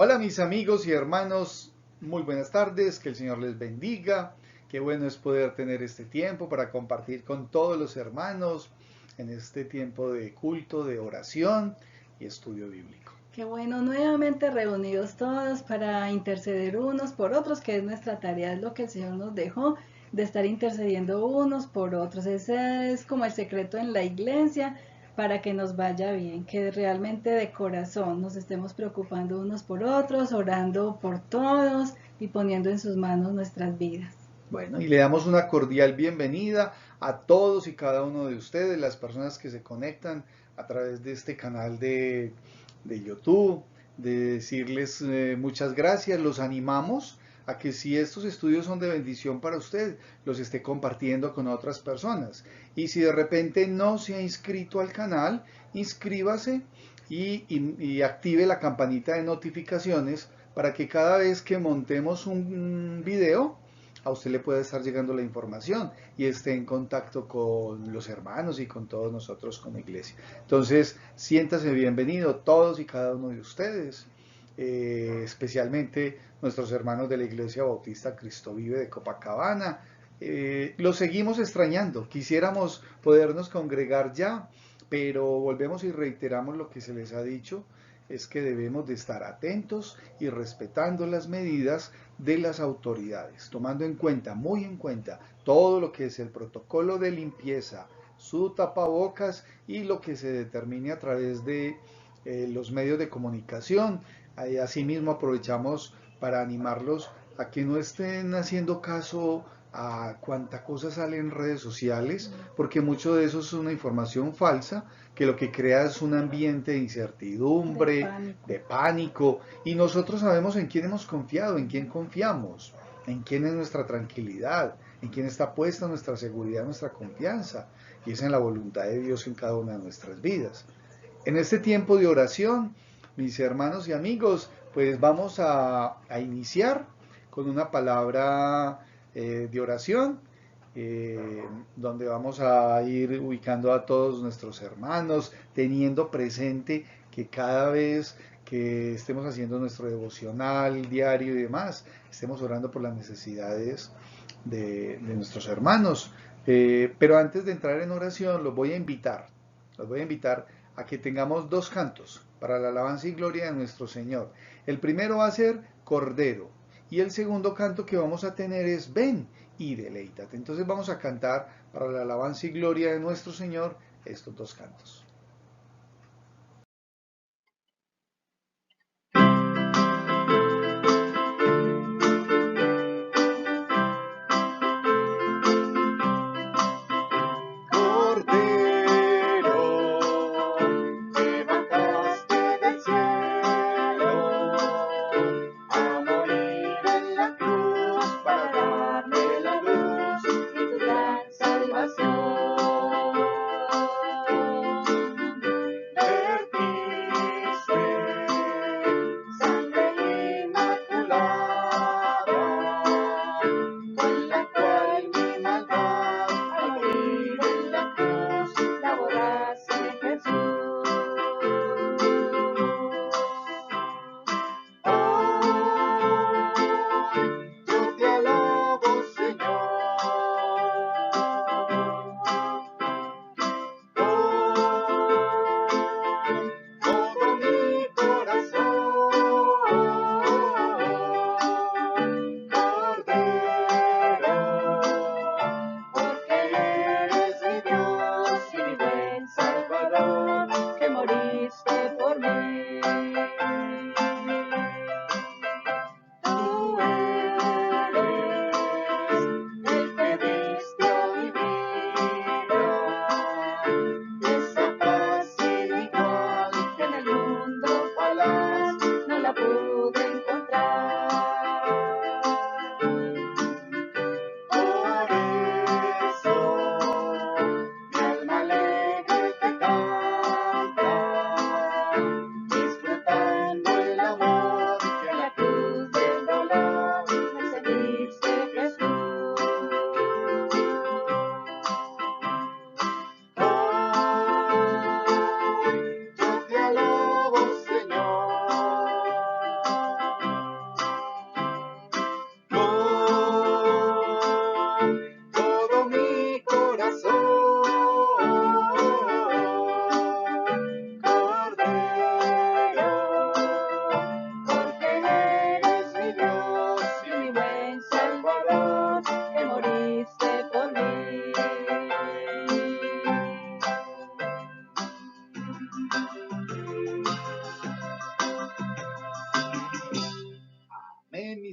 Hola mis amigos y hermanos, muy buenas tardes, que el Señor les bendiga. Qué bueno es poder tener este tiempo para compartir con todos los hermanos en este tiempo de culto, de oración y estudio bíblico. Qué bueno, nuevamente reunidos todos para interceder unos por otros, que es nuestra tarea, es lo que el Señor nos dejó, de estar intercediendo unos por otros. Ese es como el secreto en la iglesia para que nos vaya bien, que realmente de corazón nos estemos preocupando unos por otros, orando por todos y poniendo en sus manos nuestras vidas. Bueno, y le damos una cordial bienvenida a todos y cada uno de ustedes, las personas que se conectan a través de este canal de YouTube, de decirles muchas gracias, los animamos a que si estos estudios son de bendición para usted, los esté compartiendo con otras personas. Y si de repente no se ha inscrito al canal, inscríbase y active la campanita de notificaciones para que cada vez que montemos un video, a usted le puede estar llegando la información y esté en contacto con los hermanos y con todos nosotros como iglesia. Entonces, siéntase bienvenido todos y cada uno de ustedes, especialmente nuestros hermanos de la Iglesia Bautista Cristo Vive de Copacabana. Los seguimos extrañando, quisiéramos podernos congregar ya, pero volvemos y reiteramos lo que se les ha dicho, es que debemos de estar atentos y respetando las medidas de las autoridades, tomando en cuenta, muy en cuenta, todo lo que es el protocolo de limpieza, su tapabocas y lo que se determine a través de los medios de comunicación. Asimismo aprovechamos para animarlos a que no estén haciendo caso a cuánta cosa sale en redes sociales, porque mucho de eso es una información falsa que lo que crea es un ambiente de incertidumbre, de pánico, y nosotros sabemos en quién hemos confiado, en quién confiamos, en quién es nuestra tranquilidad, en quién está puesta nuestra seguridad, nuestra confianza, y es en la voluntad de Dios en cada una de nuestras vidas. En este tiempo de oración, mis hermanos y amigos, pues vamos a iniciar con una palabra de oración, donde vamos a ir ubicando a todos nuestros hermanos, teniendo presente que cada vez que estemos haciendo nuestro devocional diario y demás, estemos orando por las necesidades de nuestros hermanos. Pero antes de entrar en oración, los voy a invitar a que tengamos dos cantos para la alabanza y gloria de nuestro Señor. El primero va a ser Cordero y el segundo canto que vamos a tener es Ven y deleítate. Entonces vamos a cantar para la alabanza y gloria de nuestro Señor estos dos cantos.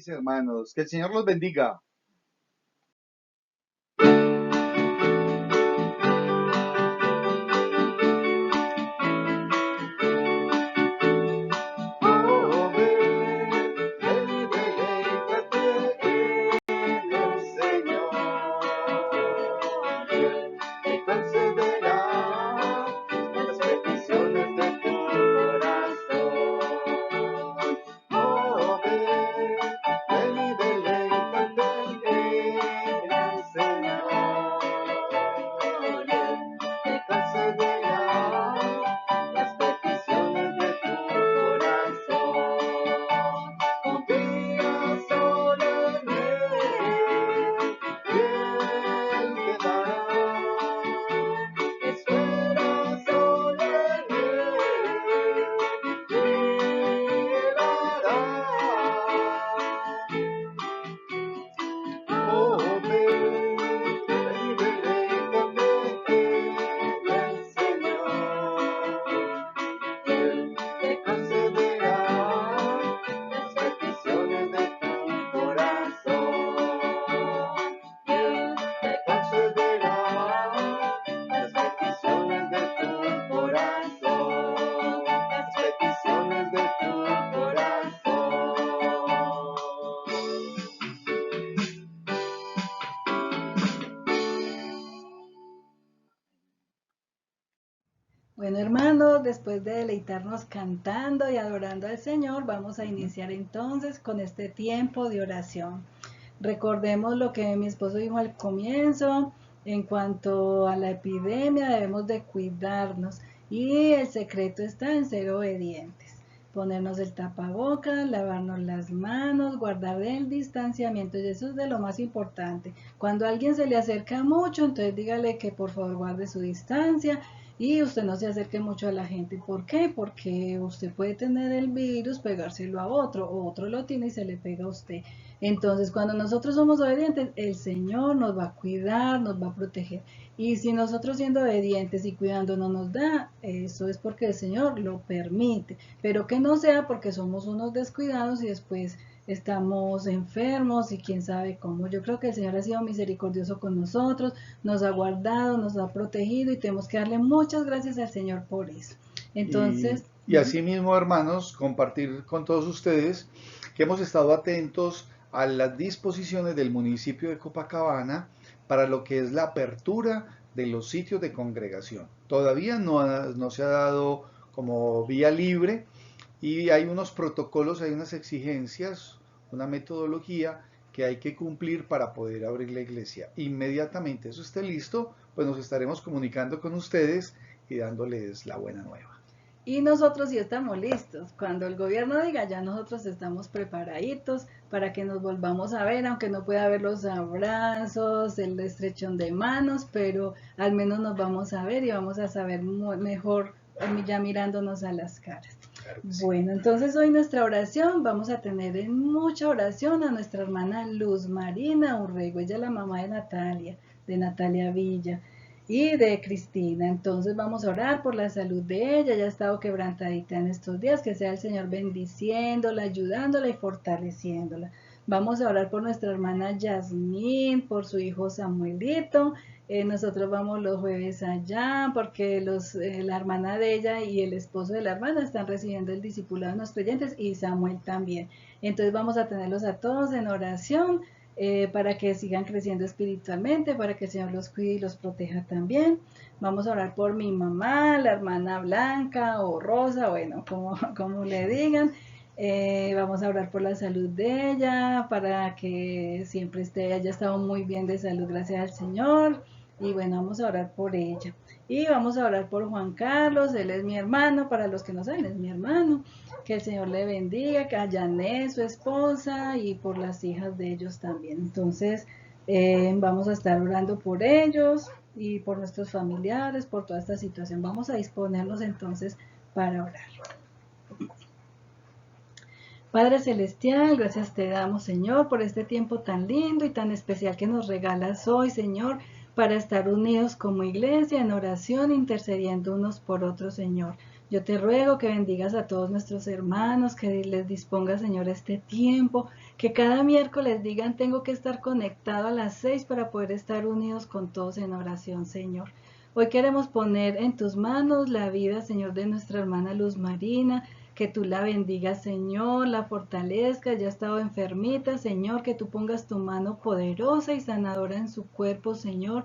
mis hermanos. Que el Señor los bendiga. Bueno, hermanos, después de deleitarnos cantando y adorando al Señor, vamos a iniciar entonces con este tiempo de oración. Recordemos lo que mi esposo dijo al comienzo, en cuanto a la epidemia debemos de cuidarnos y el secreto está en ser obedientes. Ponernos el tapabocas, lavarnos las manos, guardar el distanciamiento, y eso es de lo más importante. Cuando a alguien se le acerca mucho, entonces dígale que por favor guarde su distancia y usted no se acerque mucho a la gente. ¿Por qué? Porque usted puede tener el virus, pegárselo a otro, o otro lo tiene y se le pega a usted. Entonces, cuando nosotros somos obedientes, el Señor nos va a cuidar, nos va a proteger. Y si nosotros siendo obedientes y cuidando no nos da, eso es porque el Señor lo permite. Pero que no sea porque somos unos descuidados y después estamos enfermos y quién sabe cómo. Yo creo que el Señor ha sido misericordioso con nosotros, nos ha guardado, nos ha protegido y tenemos que darle muchas gracias al Señor por eso. Entonces, y asimismo, hermanos, compartir con todos ustedes que hemos estado atentos a las disposiciones del municipio de Copacabana para lo que es la apertura de los sitios de congregación. Todavía no se ha dado como vía libre y hay unos protocolos, hay unas exigencias, una metodología que hay que cumplir para poder abrir la iglesia. Inmediatamente eso esté listo, pues nos estaremos comunicando con ustedes y dándoles la buena nueva. Y nosotros sí estamos listos. Cuando el gobierno diga, ya nosotros estamos preparaditos para que nos volvamos a ver, aunque no pueda haber los abrazos, el estrechón de manos, pero al menos nos vamos a ver y vamos a saber mejor ya mirándonos a las caras. Claro, sí. Bueno, entonces hoy nuestra oración, vamos a tener en mucha oración a nuestra hermana Luz Marina Urrego, ella es la mamá de Natalia Villa y de Cristina. Entonces vamos a orar por la salud de ella, ya ha estado quebrantadita en estos días, que sea el Señor bendiciéndola, ayudándola y fortaleciéndola. Vamos a orar por nuestra hermana Yasmín, por su hijo Samuelito. Nosotros vamos los jueves allá porque la hermana de ella y el esposo de la hermana están recibiendo el discipulado de los creyentes y Samuel también. Entonces vamos a tenerlos a todos en oración para que sigan creciendo espiritualmente, para que el Señor los cuide y los proteja también. Vamos a orar por mi mamá, la hermana Blanca o Rosa, bueno, como le digan. Vamos a orar por la salud de ella, para que siempre haya estado muy bien de salud, gracias al Señor. Y bueno, vamos a orar por ella. Y vamos a orar por Juan Carlos, él es mi hermano, para los que no saben, es mi hermano. Que el Señor le bendiga, que a Janet, su esposa, y por las hijas de ellos también. Entonces, vamos a estar orando por ellos y por nuestros familiares, por toda esta situación. Vamos a disponernos entonces para orar. Padre Celestial, gracias te damos, Señor, por este tiempo tan lindo y tan especial que nos regalas hoy, Señor, para estar unidos como iglesia en oración, intercediendo unos por otros, Señor. Yo te ruego que bendigas a todos nuestros hermanos, que les disponga, Señor, este tiempo, que cada miércoles digan, tengo que estar conectado a las 6 para poder estar unidos con todos en oración, Señor. Hoy queremos poner en tus manos la vida, Señor, de nuestra hermana Luz Marina, que tú la bendigas, Señor, la fortalezcas, ya ha estado enfermita, Señor, que tú pongas tu mano poderosa y sanadora en su cuerpo, Señor,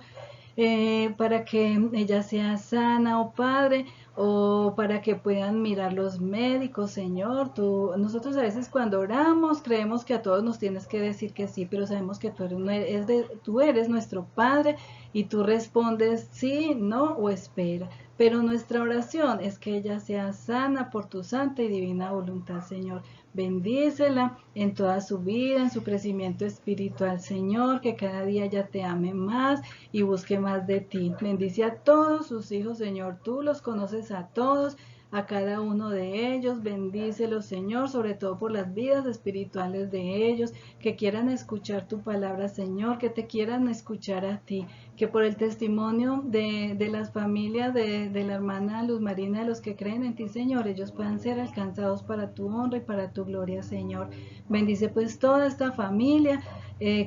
para que ella sea sana, oh Padre, o para que puedan mirar los médicos, Señor. Nosotros a veces cuando oramos creemos que a todos nos tienes que decir que sí, pero sabemos que tú eres nuestro Padre y tú respondes sí, no o espera. Pero nuestra oración es que ella sea sana por tu santa y divina voluntad, Señor. Bendícela en toda su vida, en su crecimiento espiritual, Señor, que cada día ella te ame más y busque más de ti. Bendice a todos sus hijos, Señor. Tú los conoces a todos, a cada uno de ellos. Bendícelos, Señor, sobre todo por las vidas espirituales de ellos, que quieran escuchar tu palabra, Señor, que te quieran escuchar a ti, que por el testimonio de las familias de la hermana Luz Marina, de los que creen en ti, Señor, ellos puedan ser alcanzados para tu honra y para tu gloria, Señor. Bendice pues toda esta familia.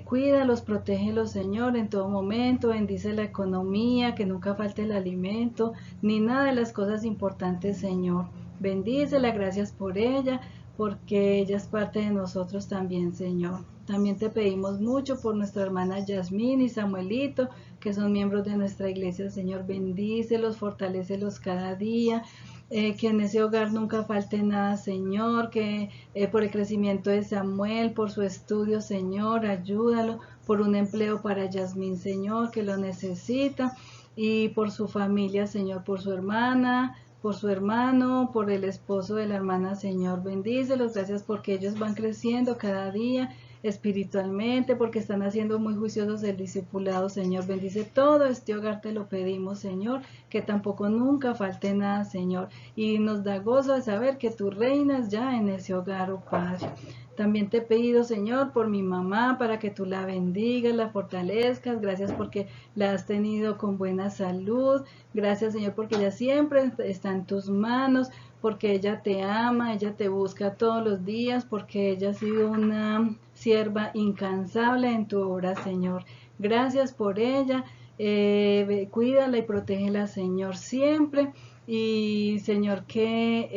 Cuídalos, protégelos, Señor, en todo momento. Bendice la economía, que nunca falte el alimento, ni nada de las cosas importantes, Señor. Bendícela, gracias por ella, porque ella es parte de nosotros también, Señor. También te pedimos mucho por nuestra hermana Yasmín y Samuelito, que son miembros de nuestra iglesia, Señor. Bendícelos, fortalécelos cada día. Que en ese hogar nunca falte nada, Señor, que por el crecimiento de Samuel, por su estudio, Señor, ayúdalo, por un empleo para Yasmín, Señor, que lo necesita, y por su familia, Señor, por su hermana, por su hermano, por el esposo de la hermana, Señor, bendícelos, gracias porque ellos van creciendo cada día espiritualmente, porque están haciendo muy juiciosos el discipulado, Señor. Bendice todo este hogar, te lo pedimos, Señor, que tampoco nunca falte nada, Señor. Y nos da gozo de saber que tú reinas ya en ese hogar, oh Padre. También te he pedido, Señor, por mi mamá, para que tú la bendigas, la fortalezcas. Gracias porque la has tenido con buena salud. Gracias, Señor, porque ella siempre está en tus manos, porque ella te ama, ella te busca todos los días, porque ella ha sido una sierva incansable en tu obra, Señor. Gracias por ella. Cuídala y protégela, Señor, siempre. Y, Señor, que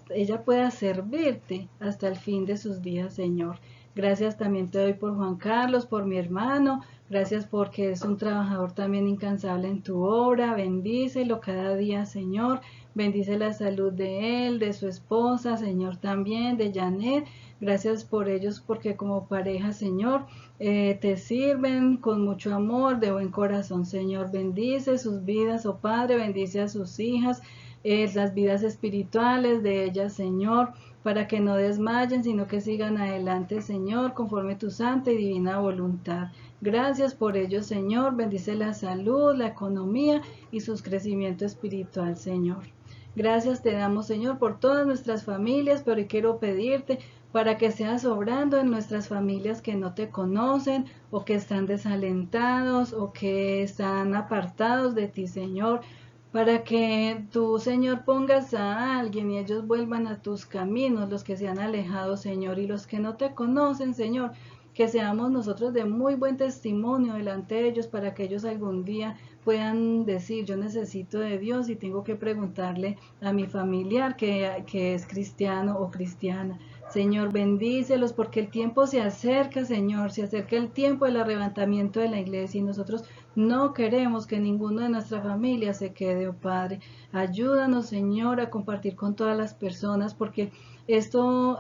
ella pueda servirte hasta el fin de sus días, Señor. Gracias también te doy por Juan Carlos, por mi hermano. Gracias porque es un trabajador también incansable en tu obra. Bendícelo cada día, Señor. Bendice la salud de él, de su esposa, Señor, también, de Janet. Gracias por ellos, porque como pareja, Señor, te sirven con mucho amor, de buen corazón, Señor. Bendice sus vidas, oh Padre, bendice a sus hijas, las vidas espirituales de ellas, Señor, para que no desmayen, sino que sigan adelante, Señor, conforme tu santa y divina voluntad. Gracias por ello, Señor. Bendice la salud, la economía y su crecimiento espiritual, Señor. Gracias te damos, Señor, por todas nuestras familias, pero hoy quiero pedirte para que seas obrando en nuestras familias que no te conocen o que están desalentados o que están apartados de ti, Señor, para que tú, Señor, pongas a alguien y ellos vuelvan a tus caminos, los que se han alejado, Señor, y los que no te conocen, Señor, que seamos nosotros de muy buen testimonio delante de ellos para que ellos algún día puedan decir, yo necesito de Dios y tengo que preguntarle a mi familiar que es cristiano o cristiana. Señor, bendícelos porque el tiempo se acerca, Señor, se acerca el tiempo del arrebatamiento de la iglesia y nosotros no queremos que ninguno de nuestra familia se quede, oh Padre. Ayúdanos, Señor, a compartir con todas las personas porque esto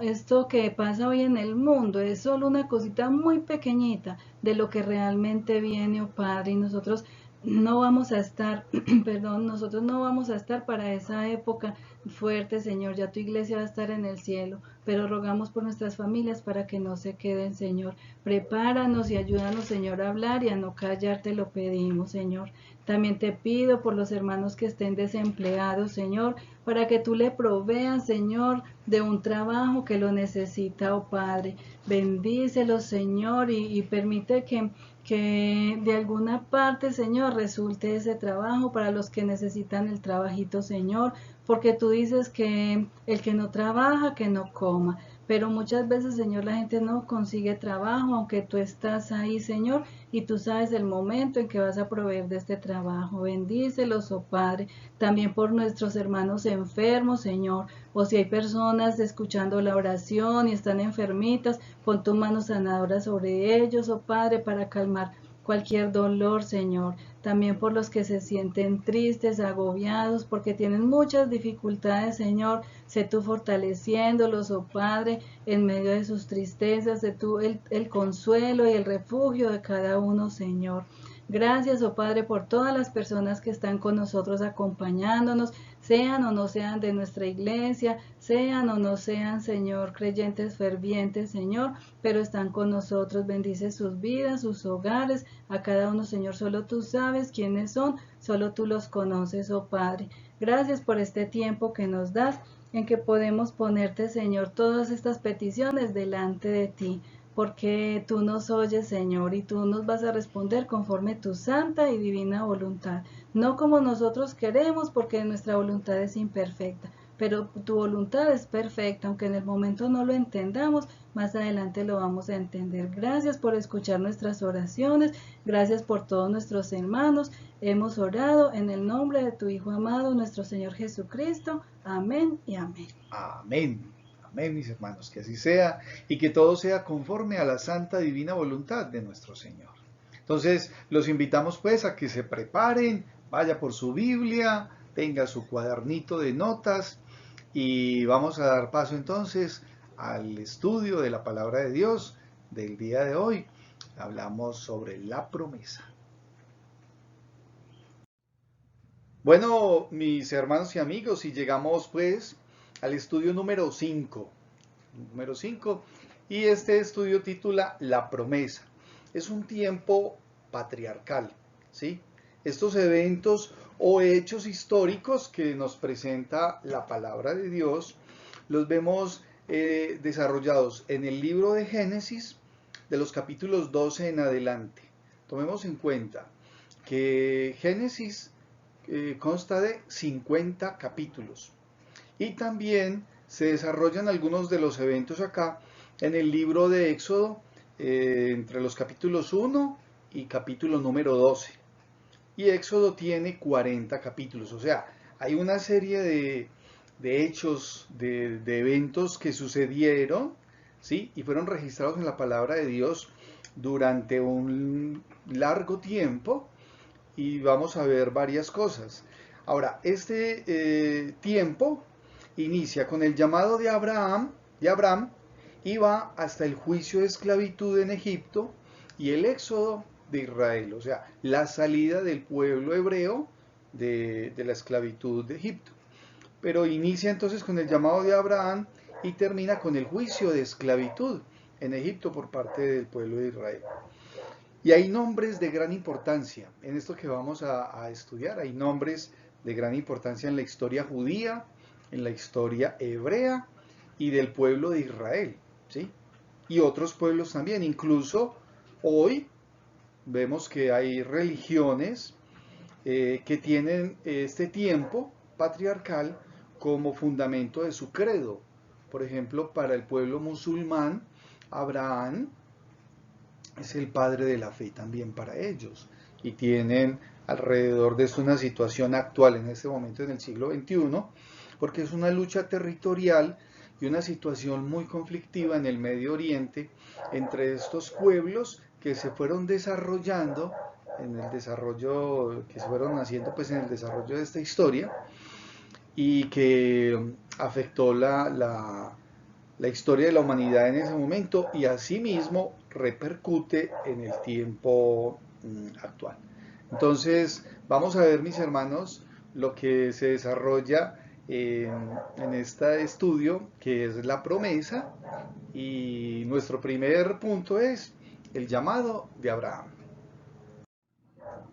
que pasa hoy en el mundo es solo una cosita muy pequeñita de lo que realmente viene, oh Padre, y nosotros no vamos a estar, perdón, nosotros no vamos a estar para esa época fuerte, Señor, ya tu iglesia va a estar en el cielo, pero rogamos por nuestras familias para que no se queden, Señor. Prepáranos y ayúdanos, Señor, a hablar y a no callar, te lo pedimos, Señor. También te pido por los hermanos que estén desempleados, Señor, para que tú le proveas, Señor, de un trabajo que lo necesita, oh Padre. Bendícelos, Señor, y permite que de alguna parte, Señor, resulte ese trabajo para los que necesitan el trabajito, Señor, porque tú dices que el que no trabaja, que no coma. Pero muchas veces, Señor, la gente no consigue trabajo, aunque tú estás ahí, Señor, y tú sabes el momento en que vas a proveer de este trabajo. Bendícelos, oh Padre, también por nuestros hermanos enfermos, Señor, o si hay personas escuchando la oración y están enfermitas, pon tu mano sanadora sobre ellos, oh Padre, para calmar cualquier dolor, Señor. También por los que se sienten tristes, agobiados, porque tienen muchas dificultades, Señor. Sé tú fortaleciéndolos, oh Padre, en medio de sus tristezas, sé tú el consuelo y el refugio de cada uno, Señor. Gracias, oh Padre, por todas las personas que están con nosotros acompañándonos, sean o no sean de nuestra iglesia, sean o no sean, Señor, creyentes fervientes, Señor, pero están con nosotros. Bendice sus vidas, sus hogares, a cada uno, Señor, solo tú sabes quiénes son, solo tú los conoces, oh Padre. Gracias por este tiempo que nos das, en que podemos ponerte, Señor, todas estas peticiones delante de ti, porque tú nos oyes, Señor, y tú nos vas a responder conforme tu santa y divina voluntad, no como nosotros queremos, porque nuestra voluntad es imperfecta, pero tu voluntad es perfecta, aunque en el momento no lo entendamos, más adelante lo vamos a entender. Gracias por escuchar nuestras oraciones, gracias por todos nuestros hermanos. Hemos orado en el nombre de tu Hijo amado, nuestro Señor Jesucristo. Amén y amén. Amén. Amén, mis hermanos, que así sea y que todo sea conforme a la santa divina voluntad de nuestro Señor. Entonces, los invitamos pues a que se preparen, vaya por su Biblia, tenga su cuadernito de notas y vamos a dar paso entonces al estudio de la palabra de Dios del día de hoy. Hablamos sobre la promesa. Bueno, mis hermanos y amigos, y llegamos pues al estudio número 5. Y este estudio titula La promesa. Es un tiempo patriarcal, ¿sí? Estos eventos o hechos históricos que nos presenta la palabra de Dios, los vemos desarrollados en el libro de Génesis, de los capítulos 12 en adelante. Tomemos en cuenta que Génesis consta de 50 capítulos y también se desarrollan algunos de los eventos acá en el libro de Éxodo, entre los capítulos 1 y capítulo número 12. Y Éxodo tiene 40 capítulos, o sea, hay una serie de hechos, de eventos que sucedieron, ¿sí? Y fueron registrados en la palabra de Dios durante un largo tiempo y vamos a ver varias cosas. Ahora, este tiempo inicia con el llamado de Abraham y va hasta el juicio de esclavitud en Egipto y el éxodo de Israel, o sea, la salida del pueblo hebreo de la esclavitud de Egipto. Pero inicia entonces con el llamado de Abraham y termina con el juicio de esclavitud en Egipto por parte del pueblo de Israel. Y hay nombres de gran importancia en esto que vamos a estudiar. Hay nombres de gran importancia en la historia judía, en la historia hebrea y del pueblo de Israel, ¿sí? Y otros pueblos también. Incluso hoy vemos que hay religiones que tienen este tiempo patriarcal como fundamento de su credo. Por ejemplo, para el pueblo musulmán, Abraham es el padre de la fe también para ellos. Y tienen alrededor de esto una situación actual en este momento en el siglo XXI, porque es una lucha territorial y una situación muy conflictiva en el Medio Oriente entre estos pueblos que se fueron desarrollando en el desarrollo, que se fueron haciendo pues en el desarrollo de esta historia y que afectó la historia de la humanidad en ese momento y asimismo repercute en el tiempo actual. Entonces, vamos a ver, mis hermanos, lo que se desarrolla en este estudio, que es la promesa, y nuestro primer punto es el llamado de Abraham.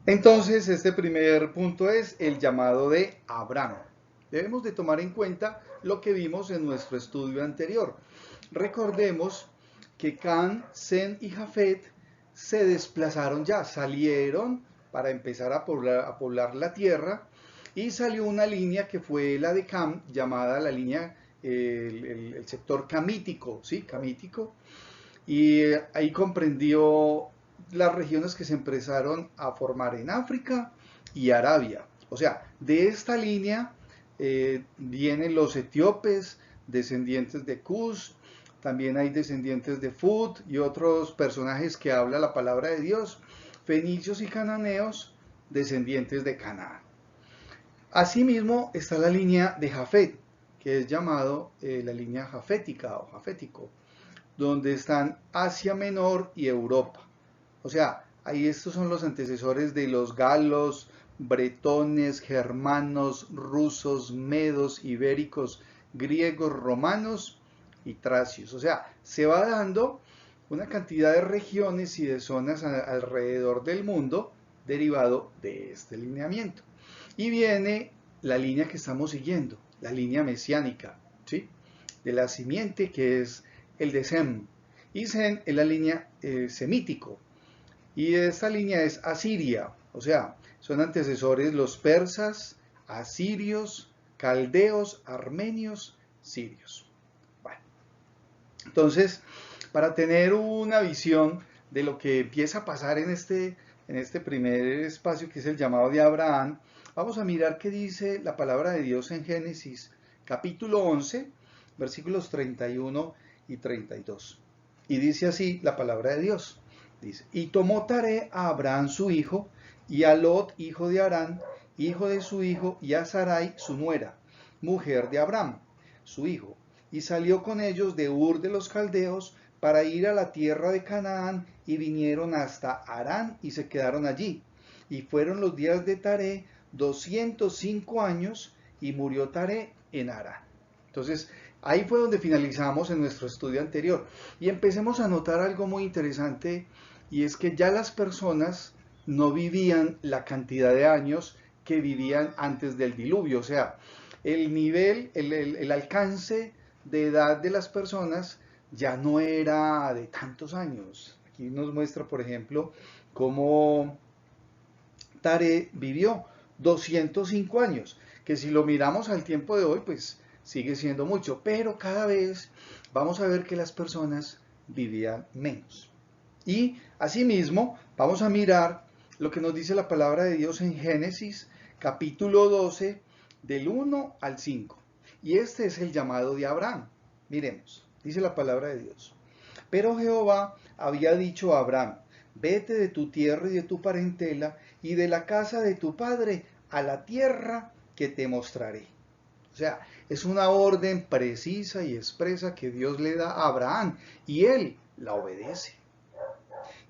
Entonces, este primer punto es el llamado de Abraham. Debemos de tomar en cuenta lo que vimos en nuestro estudio anterior. Recordemos que Can, Sem y Jafet se desplazaron ya, salieron para empezar a poblar la tierra, y salió una línea que fue la de Cam, llamada la línea, el sector camítico, ¿sí? Camítico, y ahí comprendió las regiones que se empezaron a formar en África y Arabia. O sea, de esta línea vienen los etíopes, descendientes de Cus, también hay descendientes de Fud y otros personajes que habla la palabra de Dios, fenicios y cananeos, descendientes de Canaán. Asimismo está la línea de Jafet, que es llamado la línea jafética o jafético, donde están Asia Menor y Europa. O sea, ahí estos son los antecesores de los galos, bretones, germanos, rusos, medos, ibéricos, griegos, romanos y tracios. O sea, se va dando una cantidad de regiones y de zonas alrededor del mundo derivado de este lineamiento. Y viene la línea que estamos siguiendo, la línea mesiánica, ¿sí? De la simiente, que es el de Sem. Y Sem es la línea semítico. Y esta línea es asiria, o sea, son antecesores los persas, asirios, caldeos, armenios, sirios. Bueno, entonces, para tener una visión de lo que empieza a pasar en este primer espacio, que es el llamado de Abraham, vamos a mirar qué dice la palabra de Dios en Génesis capítulo 11, versículos 31 y 32. Y dice así la palabra de Dios. Dice, y tomó Taré a Abraham su hijo, y a Lot, hijo de Harán, hijo de su hijo, y a Sarai, su nuera, mujer de Abraham, su hijo, y salió con ellos de Ur de los Caldeos para ir a la tierra de Canaán, y vinieron hasta Harán y se quedaron allí. Y fueron los días de Taré 205 años, y murió Taré en Harán. Entonces, ahí fue donde finalizamos en nuestro estudio anterior. Y empecemos a notar algo muy interesante, y es que ya las personas no vivían la cantidad de años que vivían antes del diluvio. O sea, el nivel, el alcance de edad de las personas ya no era de tantos años. Aquí nos muestra, por ejemplo, cómo Taré vivió 205 años, que si lo miramos al tiempo de hoy, pues sigue siendo mucho, pero cada vez vamos a ver que las personas vivían menos. Y asimismo, vamos a mirar lo que nos dice la palabra de Dios en Génesis capítulo 12, del 1 al 5. Y este es el llamado de Abraham. Miremos, dice la palabra de Dios. Pero Jehová había dicho a Abraham, vete de tu tierra y de tu parentela y de la casa de tu padre a la tierra que te mostraré. O sea, es una orden precisa y expresa que Dios le da a Abraham, y él la obedece.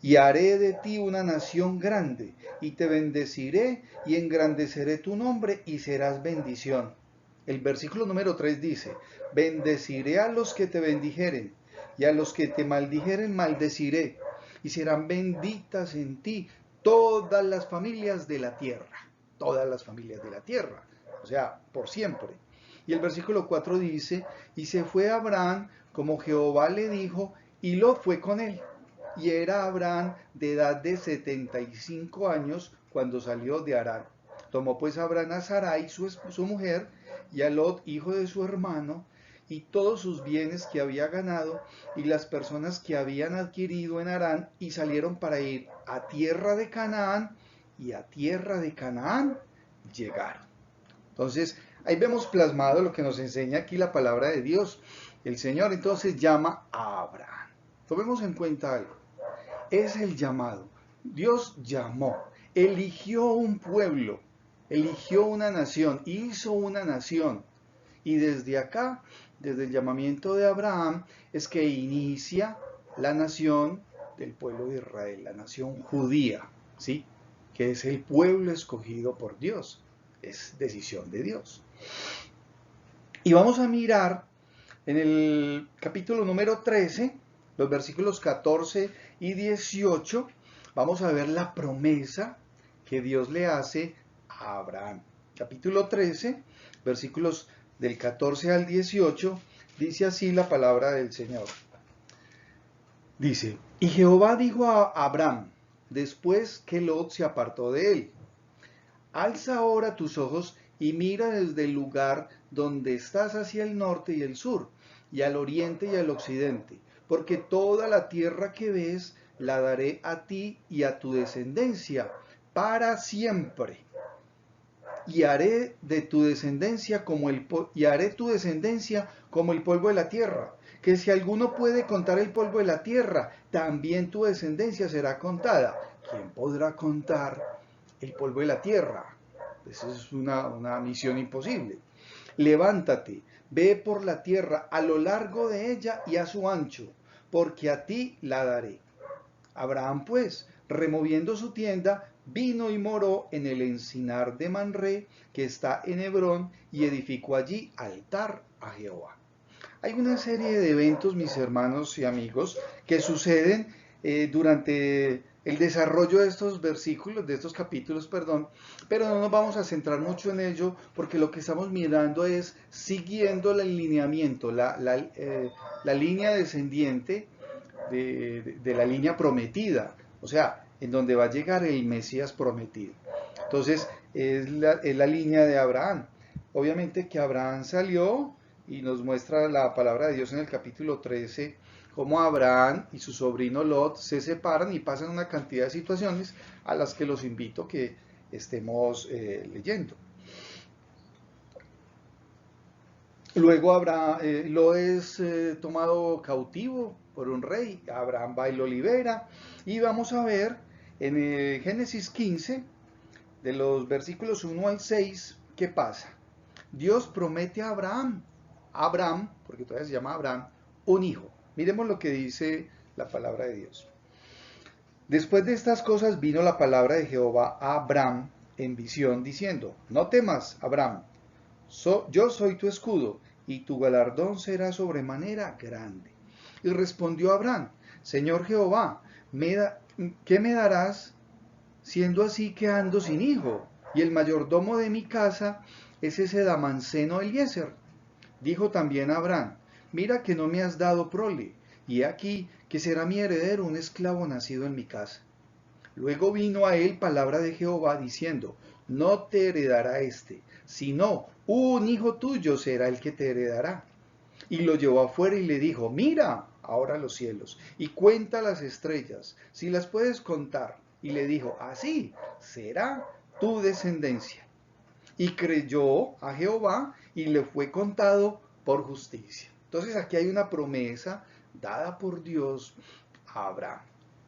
Y haré de ti una nación grande, y te bendeciré y engrandeceré tu nombre, y serás bendición. El versículo número 3 dice, bendeciré a los que te bendijeren, y a los que te maldijeren maldeciré, y serán benditas en ti todas las familias de la tierra. Todas las familias de la tierra, o sea, por siempre. Y el versículo 4 dice, y se fue Abraham como Jehová le dijo, y Lot fue con él. Y era Abraham de edad de 75 años cuando salió de Harán. Tomó pues Abraham a Sarai, su mujer, y a Lot, hijo de su hermano, y todos sus bienes que había ganado, y las personas que habían adquirido en Harán, y salieron para ir a tierra de Canaán, y a tierra de Canaán llegaron. Entonces, ahí vemos plasmado lo que nos enseña aquí la palabra de Dios. El Señor entonces llama a Abraham. Tomemos en cuenta algo. Es el llamado. Dios llamó, eligió un pueblo, eligió una nación, hizo una nación. Y desde acá, desde el llamamiento de Abraham, es que inicia la nación del pueblo de Israel, la nación judía, ¿sí? Que es el pueblo escogido por Dios. Es decisión de Dios. Y vamos a mirar en el capítulo número 13, los versículos 14 y 18, vamos a ver la promesa que Dios le hace a Abraham. Capítulo 13, versículos del 14 al 18, dice así la palabra del Señor. Dice, y Jehová dijo a Abraham, después que Lot se apartó de él, alza ahora tus ojos y mira desde el lugar donde estás hacia el norte y el sur, y al oriente y al occidente, porque toda la tierra que ves la daré a ti y a tu descendencia para siempre. Y haré de tu descendencia tu descendencia como el polvo de la tierra, que si alguno puede contar el polvo de la tierra, también tu descendencia será contada. ¿Quién podrá contar el polvo de la tierra? Esa es una misión imposible. Levántate, ve por la tierra a lo largo de ella y a su ancho, porque a ti la daré. Abraham, pues, removiendo su tienda, vino y moró en el encinar de Manré, que está en Hebrón, y edificó allí altar a Jehová. Hay una serie de eventos, mis hermanos y amigos, que suceden durante el desarrollo de estos versículos, de estos capítulos, perdón, pero no nos vamos a centrar mucho en ello porque lo que estamos mirando es siguiendo el alineamiento, la línea descendiente de la línea prometida, o sea, en donde va a llegar el Mesías prometido. Entonces, es la línea de Abraham. Obviamente que Abraham salió y nos muestra la palabra de Dios en el capítulo 13, cómo Abraham y su sobrino Lot se separan y pasan una cantidad de situaciones a las que los invito a que estemos leyendo. Luego Lot es tomado cautivo por un rey, Abraham va y lo libera, y vamos a ver en Génesis 15, de los versículos 1 al 6, ¿qué pasa? Dios promete a Abraham, porque todavía se llama Abraham, un hijo. Miremos lo que dice la palabra de Dios. Después de estas cosas vino la palabra de Jehová a Abraham en visión, diciendo, no temas, Abraham, yo soy tu escudo, y tu galardón será sobremanera grande. Y respondió Abraham, Señor Jehová, ¿qué me darás siendo así que ando sin hijo? Y el mayordomo de mi casa es ese Damanceno Eliezer. Dijo también Abraham, mira que no me has dado prole, y aquí que será mi heredero un esclavo nacido en mi casa. Luego vino a él palabra de Jehová diciendo, no te heredará este, sino un hijo tuyo será el que te heredará. Y lo llevó afuera y le dijo, mira ahora los cielos y cuenta las estrellas, si las puedes contar. Y le dijo, así será tu descendencia. Y creyó a Jehová y le fue contado por justicia. Entonces aquí hay una promesa dada por Dios a Abraham.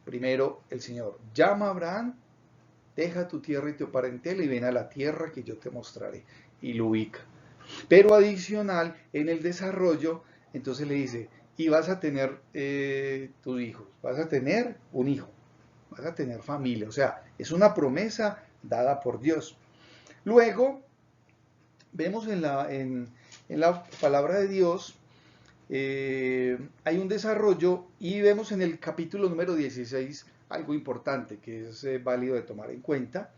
Primero el Señor llama a Abraham, deja tu tierra y tu parentela y ven a la tierra que yo te mostraré. Y lo ubica. Pero adicional, en el desarrollo, entonces le dice, y vas a tener tus hijos, vas a tener un hijo, vas a tener familia. O sea, es una promesa dada por Dios. Luego, vemos en la palabra de Dios, hay un desarrollo y vemos en el capítulo número 16 algo importante que es válido de tomar en cuenta.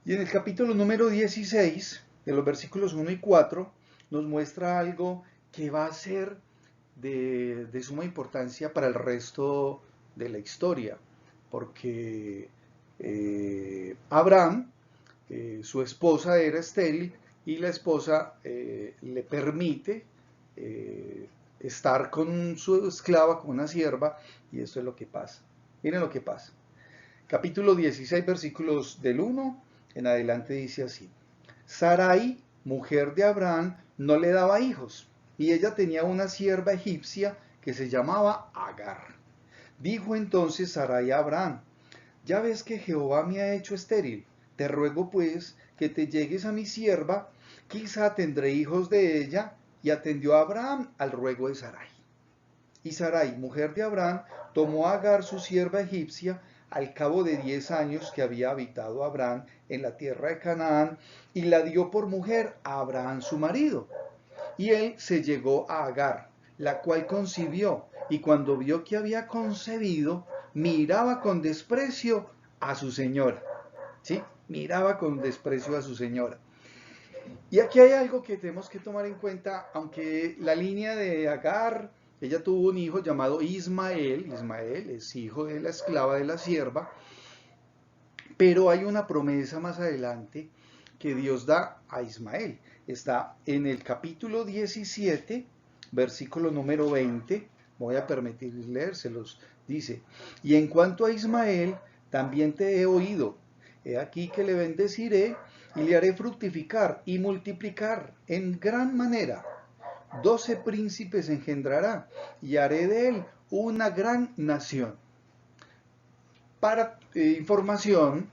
Y en el capítulo número 16, de los versículos 1 y 4, nos muestra algo que va a ser de suma importancia para el resto de la historia, porque Abraham, su esposa era estéril y la esposa le permite estar con su esclava, con una sierva, y esto es lo que pasa. Miren lo que pasa. Capítulo 16, versículos del 1 en adelante dice así. Sarai, mujer de Abraham, no le daba hijos, y ella tenía una sierva egipcia que se llamaba Agar. Dijo entonces Sarai a Abraham, ya ves que Jehová me ha hecho estéril, te ruego pues que te llegues a mi sierva, quizá tendré hijos de ella. Y atendió a Abraham al ruego de Sarai. Y Sarai, mujer de Abraham, tomó a Agar su sierva egipcia al cabo de 10 años que había habitado Abraham en la tierra de Canaán, y la dio por mujer a Abraham su marido. Y él se llegó a Agar, la cual concibió, y cuando vio que había concebido, miraba con desprecio a su señora. ¿Sí? Miraba con desprecio a su señora. Y aquí hay algo que tenemos que tomar en cuenta, aunque la línea de Agar, ella tuvo un hijo llamado Ismael. Ismael es hijo de la esclava de la sierva, pero hay una promesa más adelante que Dios da a Ismael. Está en el capítulo 17, versículo número 20. Voy a permitir leérselos. Dice, y en cuanto a Ismael, también te he oído. He aquí que le bendeciré y le haré fructificar y multiplicar en gran manera. 12 príncipes engendrará y haré de él una gran nación. Para información,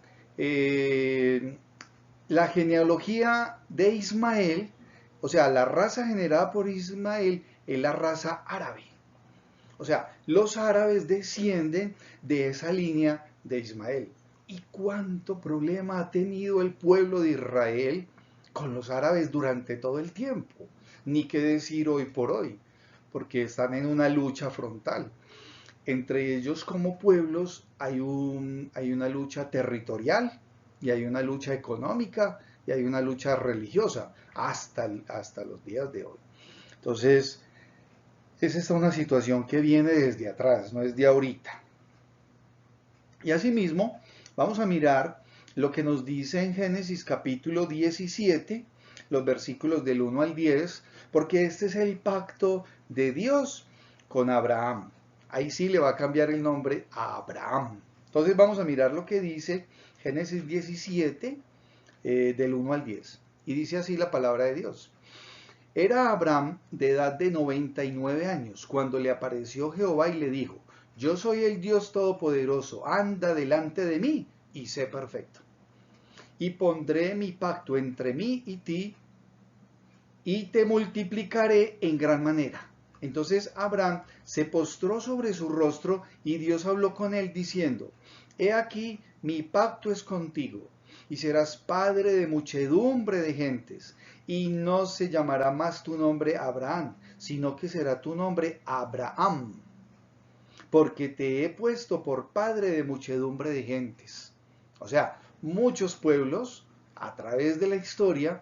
la genealogía de Ismael, o sea, la raza generada por Ismael es la raza árabe. O sea, los árabes descienden de esa línea de Ismael. ¿Y cuánto problema ha tenido el pueblo de Israel con los árabes durante todo el tiempo? Ni qué decir hoy por hoy, porque están en una lucha frontal. Entre ellos como pueblos hay una lucha territorial y hay una lucha económica y hay una lucha religiosa hasta los días de hoy. Entonces, es esta una situación que viene desde atrás, no es de ahorita. Y asimismo, vamos a mirar lo que nos dice en Génesis capítulo 17, los versículos del 1 al 10, porque este es el pacto de Dios con Abraham. Ahí sí le va a cambiar el nombre a Abraham. Entonces vamos a mirar lo que dice Génesis 17, del 1 al 10. Y dice así la palabra de Dios. Era Abraham de edad de 99 años, cuando le apareció Jehová y le dijo, yo soy el Dios Todopoderoso, anda delante de mí y sé perfecto. Y pondré mi pacto entre mí y ti, y te multiplicaré en gran manera. Entonces Abraham se postró sobre su rostro y Dios habló con él diciendo, he aquí mi pacto es contigo y serás padre de muchedumbre de gentes y no se llamará más tu nombre Abraham, sino que será tu nombre Abraham, porque te he puesto por padre de muchedumbre de gentes. O sea, muchos pueblos a través de la historia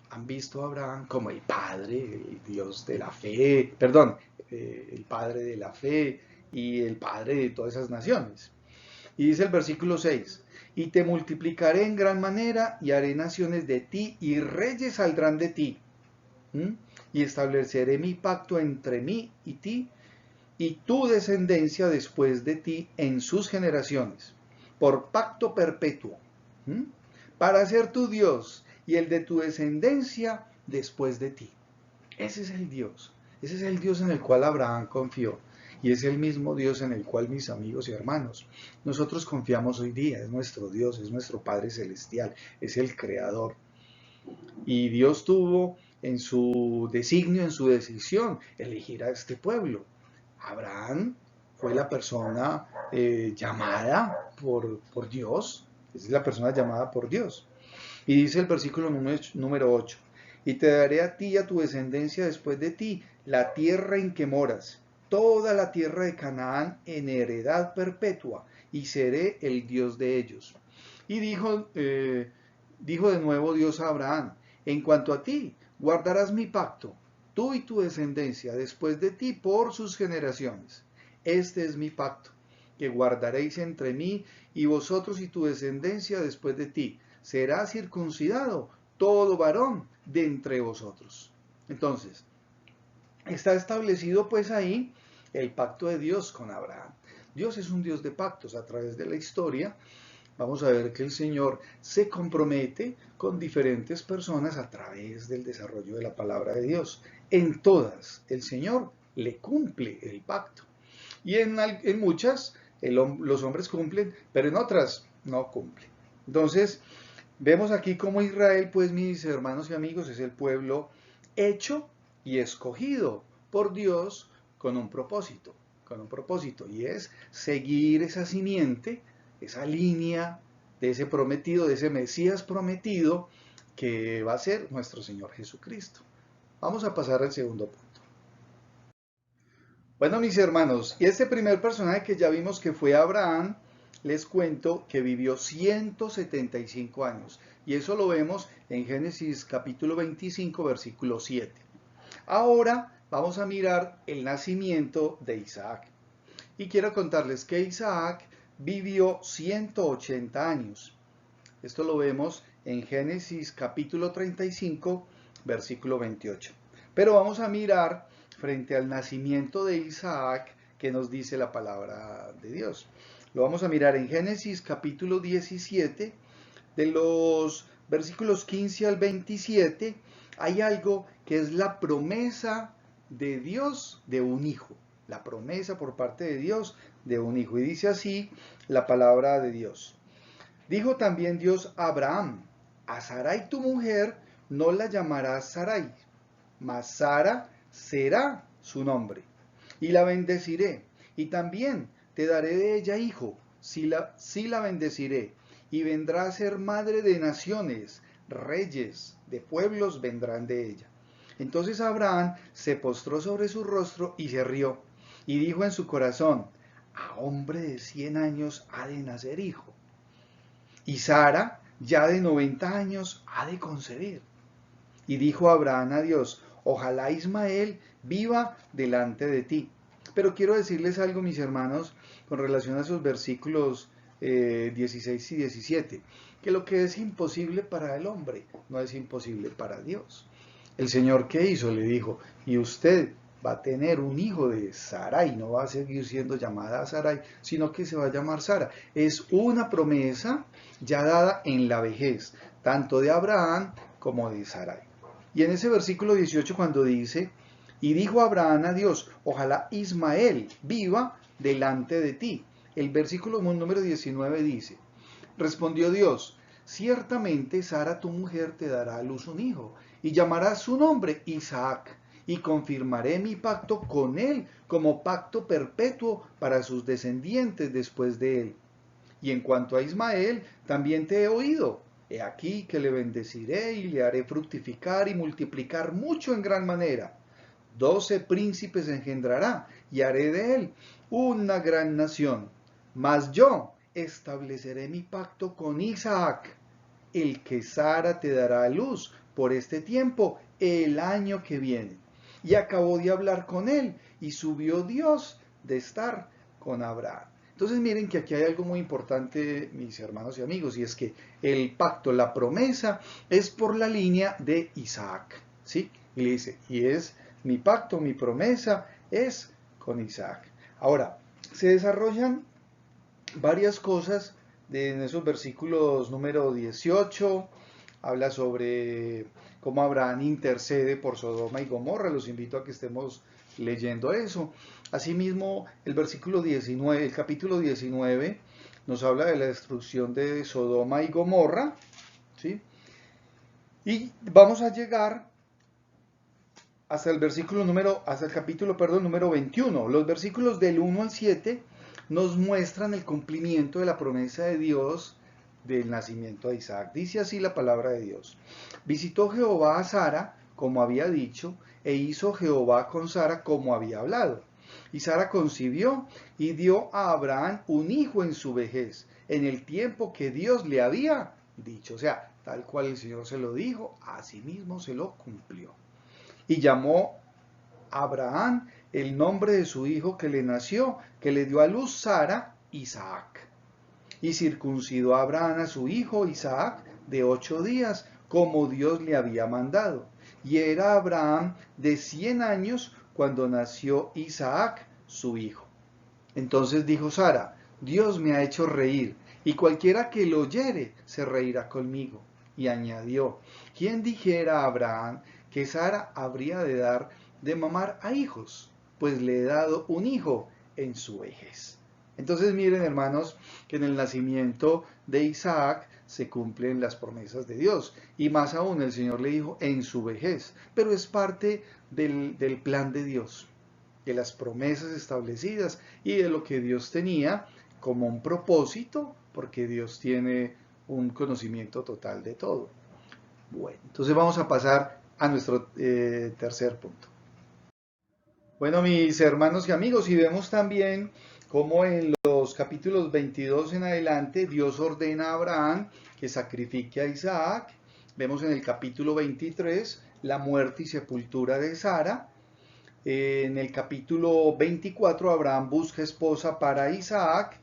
han visto a Abraham como el padre, el Dios de la fe, perdón, el padre de la fe y el padre de todas esas naciones. Y dice el versículo 6, y te multiplicaré en gran manera y haré naciones de ti y reyes saldrán de ti. Y estableceré mi pacto entre mí y ti y tu descendencia después de ti en sus generaciones, por pacto perpetuo, para ser tu Dios y el de tu descendencia después de ti. Ese es el Dios en el cual Abraham confió. Y es el mismo Dios en el cual, mis amigos y hermanos, nosotros confiamos hoy día. Es nuestro Dios, es nuestro Padre Celestial, es el Creador. Y Dios tuvo en su designio, en su decisión, elegir a este pueblo. Abraham fue la persona llamada por Dios, es la persona llamada por Dios. Y dice el versículo número 8, y te daré a ti y a tu descendencia después de ti la tierra en que moras, toda la tierra de Canaán en heredad perpetua, y seré el Dios de ellos. Y dijo de nuevo Dios a Abraham, en cuanto a ti, guardarás mi pacto, tú y tu descendencia después de ti por sus generaciones. Este es mi pacto, que guardaréis entre mí y vosotros y tu descendencia después de ti. Será circuncidado todo varón de entre vosotros. Entonces, está establecido pues ahí el pacto de Dios con Abraham. Dios es un Dios de pactos. A través de la historia vamos a ver que el Señor se compromete con diferentes personas a través del desarrollo de la palabra de Dios. En todas, el Señor le cumple el pacto. Y en muchas, los hombres cumplen, pero en otras no cumplen. Entonces, vemos aquí cómo Israel, pues mis hermanos y amigos, es el pueblo hecho y escogido por Dios con un propósito, y es seguir esa simiente, esa línea de ese prometido, de ese Mesías prometido, que va a ser nuestro Señor Jesucristo. Vamos a pasar al segundo punto. Bueno, mis hermanos, y este primer personaje que ya vimos que fue Abraham, les cuento que vivió 175 años. Y eso lo vemos en Génesis capítulo 25, versículo 7. Ahora vamos a mirar el nacimiento de Isaac. Y quiero contarles que Isaac vivió 180 años. Esto lo vemos en Génesis capítulo 35, versículo 28. Pero vamos a mirar frente al nacimiento de Isaac que nos dice la palabra de Dios. Lo vamos a mirar en Génesis capítulo 17, de los versículos 15 al 27, hay algo que es la promesa de Dios de un hijo. La promesa por parte de Dios de un hijo. Y dice así la palabra de Dios. Dijo también Dios a Abraham, a Sarai tu mujer no la llamarás Sarai, mas Sara será su nombre. Y la bendeciré, y también te daré de ella hijo, si la bendeciré, y vendrá a ser madre de naciones, reyes de pueblos vendrán de ella. Entonces Abraham se postró sobre su rostro y se rió, y dijo en su corazón, a hombre de 100 años ha de nacer hijo. Y Sara, ya de 90 años, ha de concebir. Y dijo Abraham a Dios, ojalá Ismael viva delante de ti. Pero quiero decirles algo, mis hermanos, con relación a esos versículos 16 y 17, que lo que es imposible para el hombre no es imposible para Dios. El Señor, ¿qué hizo? Le dijo, y usted va a tener un hijo de Sarai, no va a seguir siendo llamada Sarai, sino que se va a llamar Sara. Es una promesa ya dada en la vejez, tanto de Abraham como de Sarai. Y en ese versículo 18 cuando dice, y dijo Abraham a Dios, ojalá Ismael viva delante de ti. El versículo número 19 dice, respondió Dios, ciertamente Sara tu mujer te dará a luz un hijo, y llamarás su nombre Isaac, y confirmaré mi pacto con él como pacto perpetuo para sus descendientes después de él. Y en cuanto a Ismael, también te he oído. He aquí que le bendeciré y le haré fructificar y multiplicar mucho en gran manera. 12 príncipes engendrará y haré de él una gran nación. Mas yo estableceré mi pacto con Isaac, el que Sara te dará a luz por este tiempo, el año que viene. Y acabó de hablar con él y subió Dios de estar con Abraham. Entonces miren que aquí hay algo muy importante, mis hermanos y amigos, y es que el pacto, la promesa, es por la línea de Isaac, ¿sí? Y le dice, y es mi pacto, mi promesa, es con Isaac. Ahora, se desarrollan varias cosas en esos versículos número 18, habla sobre cómo Abraham intercede por Sodoma y Gomorra, los invito a que estemos leyendo eso. Asimismo, el versículo 19, el capítulo 19, nos habla de la destrucción de Sodoma y Gomorra, ¿sí? Y vamos a llegar hasta el capítulo, número 21. Los versículos del 1 al 7 nos muestran el cumplimiento de la promesa de Dios del nacimiento de Isaac. Dice así la palabra de Dios. Visitó Jehová a Sara, como había dicho, e hizo Jehová con Sara como había hablado. Y Sara concibió y dio a Abraham un hijo en su vejez, en el tiempo que Dios le había dicho. O sea, tal cual el Señor se lo dijo, así mismo se lo cumplió. Y llamó Abraham el nombre de su hijo que le nació, que le dio a luz Sara, Isaac. Y circuncidó a Abraham a su hijo Isaac de 8 días, como Dios le había mandado. Y era Abraham de 100 años cuando nació Isaac, su hijo. Entonces dijo Sara, Dios me ha hecho reír, y cualquiera que lo oyere se reirá conmigo. Y añadió, ¿quién dijera a Abraham que Sara habría de dar de mamar a hijos? Pues le he dado un hijo en su vejez. Entonces miren, hermanos, que en el nacimiento de Isaac se cumplen las promesas de Dios. Y más aún el Señor le dijo en su vejez. Pero es parte del plan de Dios, de las promesas establecidas y de lo que Dios tenía como un propósito, porque Dios tiene un conocimiento total de todo. Bueno, entonces vamos a pasar a nuestro tercer punto. Bueno, mis hermanos y amigos, y vemos también cómo en los capítulos 22 en adelante Dios ordena a Abraham que sacrifique a Isaac. Vemos en el capítulo 23 la muerte y sepultura de Sara. En el capítulo 24 Abraham busca esposa para Isaac,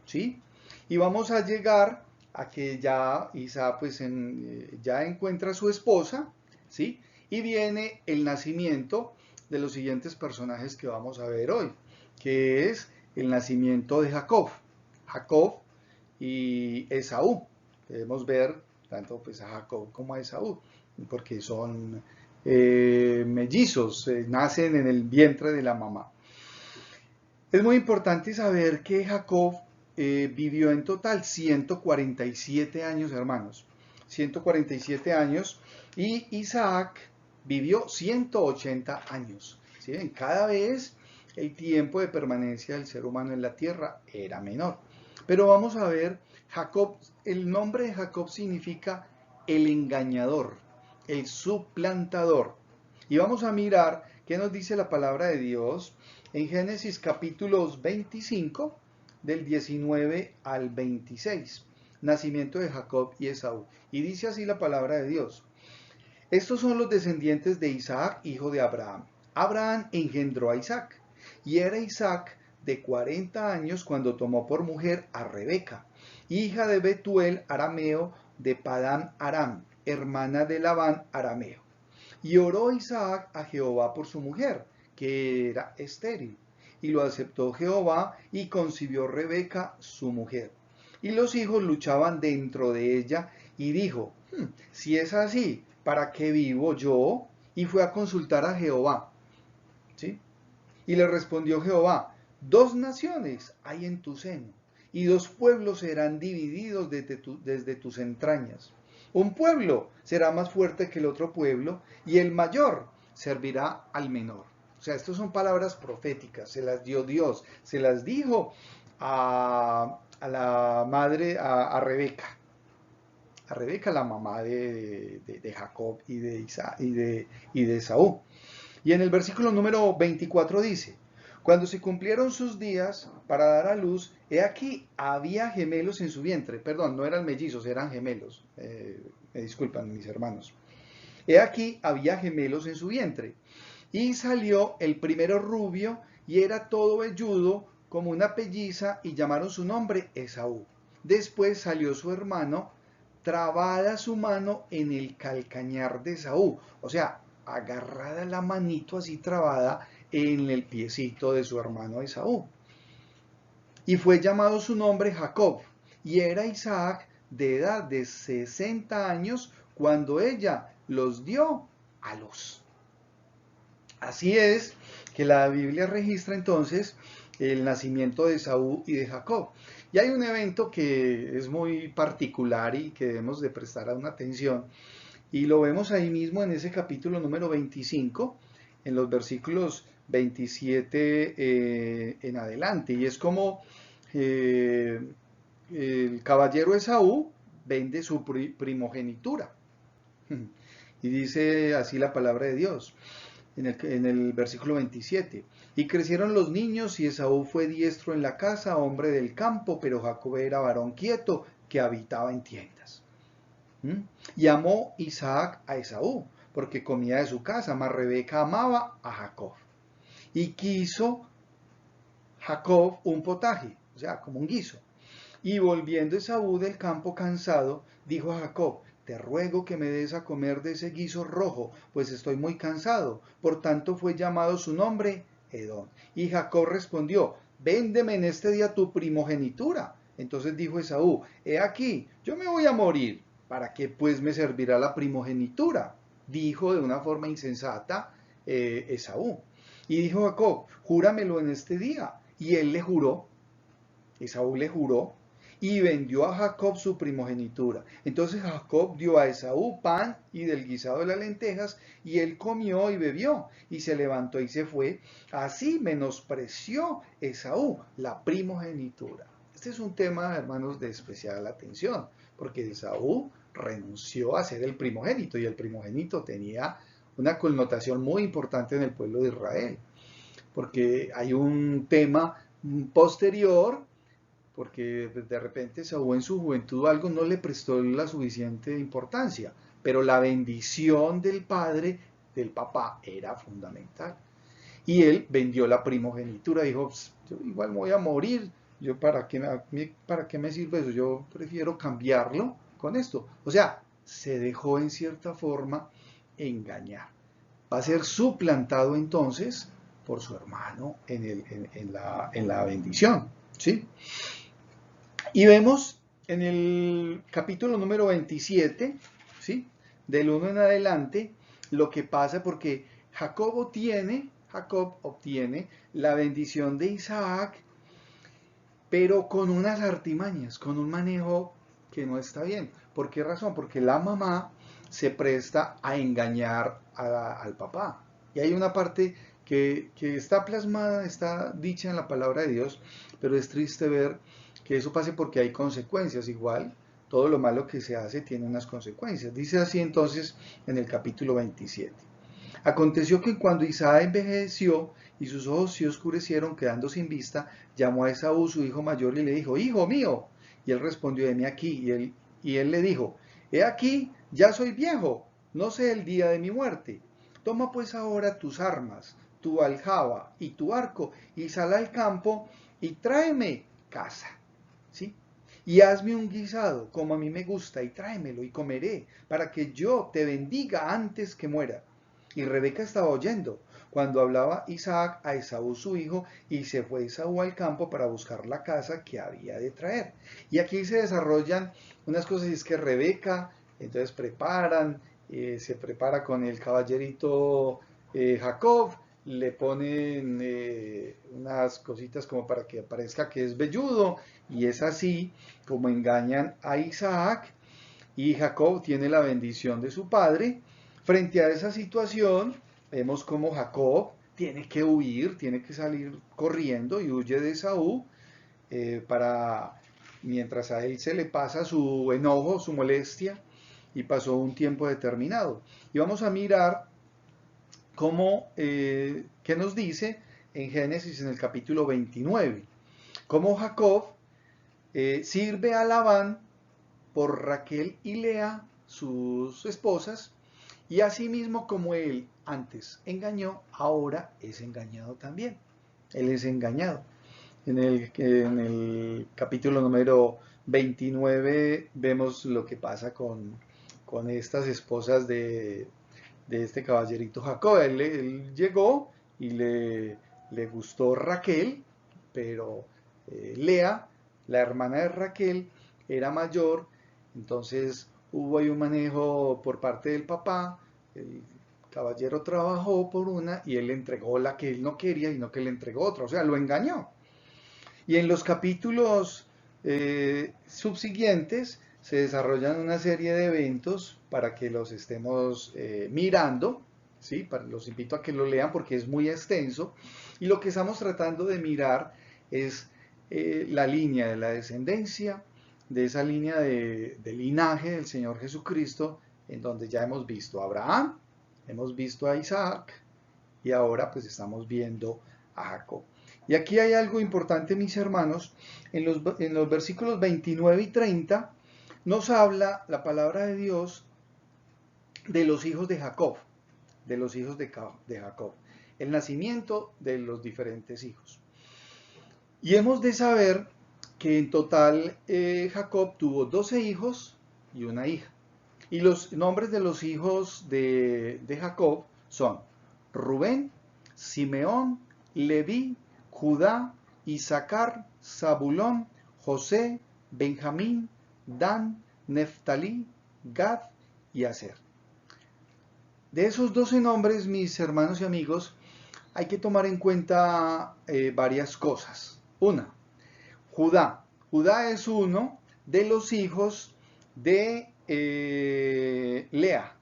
¿sí? Y vamos a llegar a que ya Isaac pues ya encuentra a su esposa, ¿sí? Y viene el nacimiento de los siguientes personajes que vamos a ver hoy, que es el nacimiento de Jacob, Jacob y Esaú. Debemos ver tanto pues a Jacob como a Esaú, porque son mellizos, nacen en el vientre de la mamá. Es muy importante saber que Jacob vivió en total 147 años, hermanos, 147 años, y Isaac vivió 180 años. ¿Sí? Cada vez el tiempo de permanencia del ser humano en la tierra era menor. Pero vamos a ver, Jacob, el nombre de Jacob significa el engañador, el suplantador. Y vamos a mirar qué nos dice la palabra de Dios en Génesis capítulos 25, del 19 al 26. Nacimiento de Jacob y Esaú. Y dice así la palabra de Dios. Estos son los descendientes de Isaac, hijo de Abraham. Abraham engendró a Isaac, y era Isaac de 40 años cuando tomó por mujer a Rebeca, hija de Betuel arameo de Padán Aram, hermana de Labán arameo. Y oró Isaac a Jehová por su mujer, que era estéril. Y lo aceptó Jehová y concibió Rebeca su mujer. Y los hijos luchaban dentro de ella y dijo, si es así, ¿para qué vivo yo? Y fue a consultar a Jehová. ¿Sí? Y le respondió Jehová, 2 naciones hay en tu seno, y 2 pueblos serán divididos desde tus entrañas. Un pueblo será más fuerte que el otro pueblo, y el mayor servirá al menor. O sea, estas son palabras proféticas, se las dio Dios, se las dijo a la madre, a Rebeca. A Rebeca, la mamá de Jacob y de Esaú. Y en el versículo número 24 dice, cuando se cumplieron sus días para dar a luz, he aquí había gemelos en su vientre. Perdón, no eran mellizos, eran gemelos. Me disculpan mis hermanos. He aquí había gemelos en su vientre. Y salió el primero rubio y era todo velludo como una pelliza y llamaron su nombre Esaú. Después salió su hermano, trabada su mano en el calcañar de Esaú. O sea, agarrada la manito así trabada en el piecito de su hermano Esaú. Y fue llamado su nombre Jacob. Y era Isaac de edad de 60 años cuando ella los dio a luz. Así es que la Biblia registra entonces el nacimiento de Esaú y de Jacob. Y hay un evento que es muy particular y que debemos de prestar una atención. Y lo vemos ahí mismo en ese capítulo número 25, en los versículos 27 en adelante. Y es como el caballero Esaú vende su primogenitura. Y dice así la palabra de Dios. En el versículo 27. Y crecieron los niños y Esaú fue diestro en la casa, hombre del campo, pero Jacob era varón quieto que habitaba en tiendas. Y amó Isaac a Esaú, porque comía de su casa, mas Rebeca amaba a Jacob. Y quiso Jacob un potaje, o sea, como un guiso. Y volviendo Esaú del campo cansado, dijo a Jacob, te ruego que me des a comer de ese guiso rojo, pues estoy muy cansado. Por tanto fue llamado su nombre Edom. Y Jacob respondió, véndeme en este día tu primogenitura. Entonces dijo Esaú, he aquí, yo me voy a morir, ¿para qué pues me servirá la primogenitura? Dijo de una forma insensata Esaú. Y dijo Jacob, júramelo en este día. Y él le juró, Esaú le juró, y vendió a Jacob su primogenitura. Entonces Jacob dio a Esaú pan y del guisado de las lentejas, y él comió y bebió, y se levantó y se fue. Así menospreció Esaú la primogenitura. Este es un tema, hermanos, de especial atención, porque Esaú renunció a ser el primogénito, y el primogénito tenía una connotación muy importante en el pueblo de Israel, porque hay un tema posterior, porque de repente Saúl en su juventud algo no le prestó la suficiente importancia, pero la bendición del padre, del papá, era fundamental. Y él vendió la primogenitura, dijo, yo igual me voy a morir, yo para qué me sirve eso, yo prefiero cambiarlo con esto. O sea, se dejó en cierta forma engañar. Va a ser suplantado entonces por su hermano en la bendición. ¿Sí? Y vemos en el capítulo número 27, ¿sí? Del 1 en adelante, lo que pasa porque Jacob obtiene la bendición de Isaac, pero con unas artimañas, con un manejo que no está bien. ¿Por qué razón? Porque la mamá se presta a engañar al papá. Y hay una parte que está plasmada, está dicha en la palabra de Dios, pero es triste ver que eso pase porque hay consecuencias. Igual, todo lo malo que se hace tiene unas consecuencias. Dice así entonces en el capítulo 27. Aconteció que cuando Isaac envejeció y sus ojos se oscurecieron, quedando sin vista, llamó a Esaú, su hijo mayor, y le dijo, hijo mío. Y él respondió, heme aquí. Y él le dijo, he aquí, ya soy viejo, no sé el día de mi muerte. Toma pues ahora tus armas, tu aljaba y tu arco, y sal al campo y tráeme caza. ¿Sí? Y hazme un guisado, como a mí me gusta, y tráemelo, y comeré, para que yo te bendiga antes que muera. Y Rebeca estaba oyendo cuando hablaba Isaac a Esaú su hijo, y se fue Esaú al campo para buscar la caza que había de traer. Y aquí se desarrollan unas cosas, y es que Rebeca, entonces se prepara con el caballerito Jacob, le ponen unas cositas como para que parezca que es velludo, y es así como engañan a Isaac, y Jacob tiene la bendición de su padre. Frente a esa situación, vemos como Jacob tiene que huir, tiene que salir corriendo y huye de Esaú para mientras a él se le pasa su enojo, su molestia, y pasó un tiempo determinado. Y vamos a mirar qué nos dice en Génesis en el capítulo 29, cómo Jacob sirve a Labán por Raquel y Lea, sus esposas, y asimismo como él antes engañó, ahora es engañado también. Él es engañado. En el capítulo número 29 vemos lo que pasa con estas esposas de este caballerito Jacob. Él llegó y le gustó Raquel, pero Lea, la hermana de Raquel, era mayor, entonces hubo ahí un manejo por parte del papá. El caballero trabajó por una y él le entregó la que él no quería y no que le entregó otra, o sea, lo engañó. Y en los capítulos subsiguientes se desarrollan una serie de eventos para que los estemos mirando, ¿sí? Los invito a que lo lean porque es muy extenso. Y lo que estamos tratando de mirar es la línea de la descendencia, de esa línea de linaje del Señor Jesucristo, en donde ya hemos visto a Abraham, hemos visto a Isaac y ahora pues estamos viendo a Jacob. Y aquí hay algo importante, mis hermanos, en los versículos 29 y 30 nos habla la palabra de Dios de los hijos de Jacob, de los hijos de Jacob, el nacimiento de los diferentes hijos. Y hemos de saber que en total Jacob tuvo 12 hijos y una hija. Y los nombres de los hijos de Jacob son Rubén, Simeón, Leví, Judá, Isaacar, Zabulón, José, Benjamín, Dan, Neftalí, Gad y Aser. De esos 12 nombres, mis hermanos y amigos, hay que tomar en cuenta varias cosas. Una, Judá. Judá es uno de los hijos de Lea.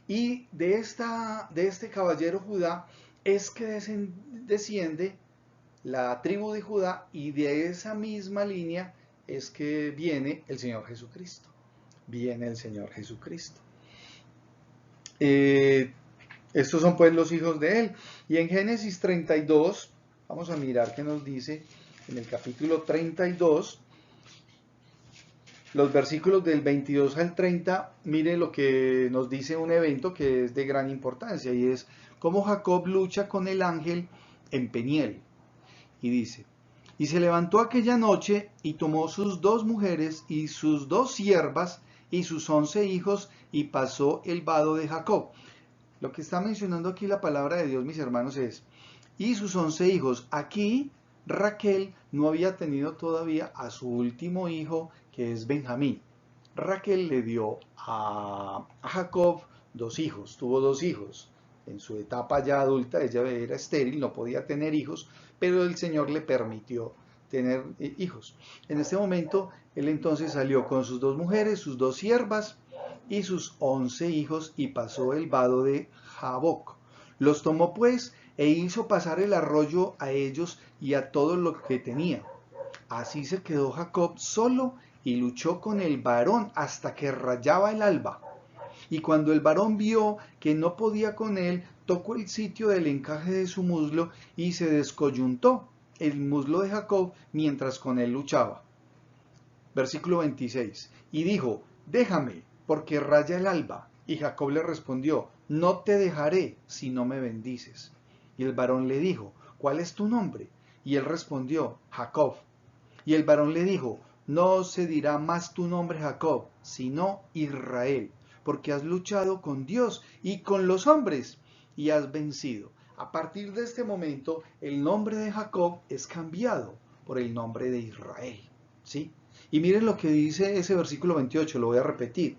Y de este caballero Judá es que desciende la tribu de Judá, y de esa misma línea es que viene el Señor Jesucristo. Viene el Señor Jesucristo. Estos son pues los hijos de él. Y en Génesis 32, vamos a mirar qué nos dice en el capítulo 32, los versículos del 22 al 30, mire lo que nos dice un evento que es de gran importancia y es cómo Jacob lucha con el ángel en Peniel. Y dice, y se levantó aquella noche y tomó sus 2 mujeres y sus 2 siervas y sus 11 hijos y pasó el vado de Jacob. Lo que está mencionando aquí la palabra de Dios, mis hermanos, es, y sus 11 hijos. Aquí Raquel no había tenido todavía a su último hijo, que es Benjamín. Raquel le dio a Jacob 2 hijos, tuvo 2 hijos. En su etapa ya adulta, ella era estéril, no podía tener hijos, pero el Señor le permitió tener hijos. En este momento, él entonces salió con sus 2 mujeres, sus 2 siervas y sus 11 hijos y pasó el vado de Jaboc. Los tomó pues e hizo pasar el arroyo a ellos y a todo lo que tenía. Así se quedó Jacob solo y luchó con el varón hasta que rayaba el alba. Y cuando el varón vio que no podía con él, tocó el sitio del encaje de su muslo y se descoyuntó el muslo de Jacob mientras con él luchaba. Versículo 26. Y dijo, déjame, porque raya el alba. Y Jacob le respondió, no te dejaré si no me bendices. Y el varón le dijo, ¿cuál es tu nombre? Y él respondió, Jacob. Y el varón le dijo, no se dirá más tu nombre Jacob, sino Israel, porque has luchado con Dios y con los hombres y has vencido. A partir de este momento, el nombre de Jacob es cambiado por el nombre de Israel. ¿Sí? Y miren lo que dice ese versículo 28, lo voy a repetir.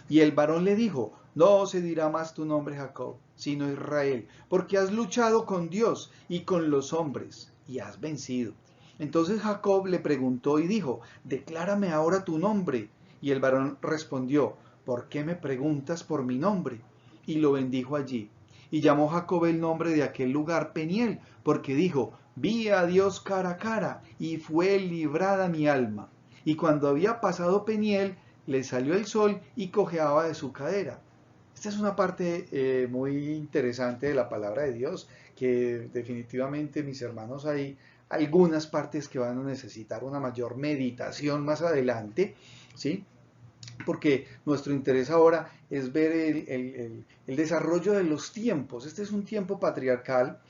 Y el varón le dijo, no se dirá más tu nombre Jacob, sino Israel, porque has luchado con Dios y con los hombres y has vencido. Entonces Jacob le preguntó y dijo, declárame ahora tu nombre. Y el varón respondió, ¿por qué me preguntas por mi nombre? Y lo bendijo allí. Y llamó Jacob el nombre de aquel lugar Peniel, porque dijo, vi a Dios cara a cara, y fue librada mi alma. Y cuando había pasado Peniel, le salió el sol y cojeaba de su cadera. Esta es una parte muy interesante de la palabra de Dios, que definitivamente, mis hermanos, hay algunas partes que van a necesitar una mayor meditación más adelante, ¿sí? Porque nuestro interés ahora es ver el desarrollo de los tiempos. Este es un tiempo patriarcal,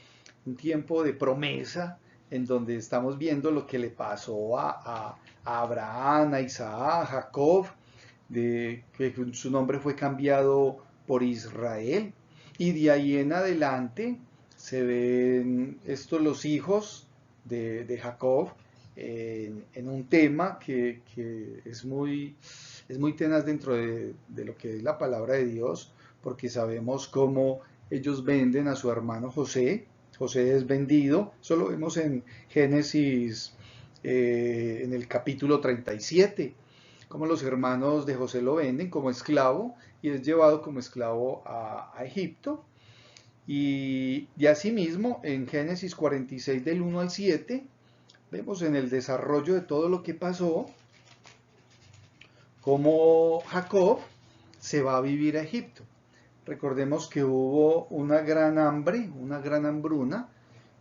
un tiempo de promesa, en donde estamos viendo lo que le pasó a Abraham, a Isaac, a Jacob, de que su nombre fue cambiado por Israel, y de ahí en adelante se ven estos los hijos de Jacob en un tema que es muy tenaz dentro de lo que es la palabra de Dios, porque sabemos cómo ellos venden a su hermano José. José es vendido, eso lo vemos en Génesis en el capítulo 37, como los hermanos de José lo venden como esclavo y es llevado como esclavo a Egipto. Y asimismo en Génesis 46 del 1 al 7 vemos en el desarrollo de todo lo que pasó cómo Jacob se va a vivir a Egipto. Recordemos que hubo una gran hambre, una gran hambruna,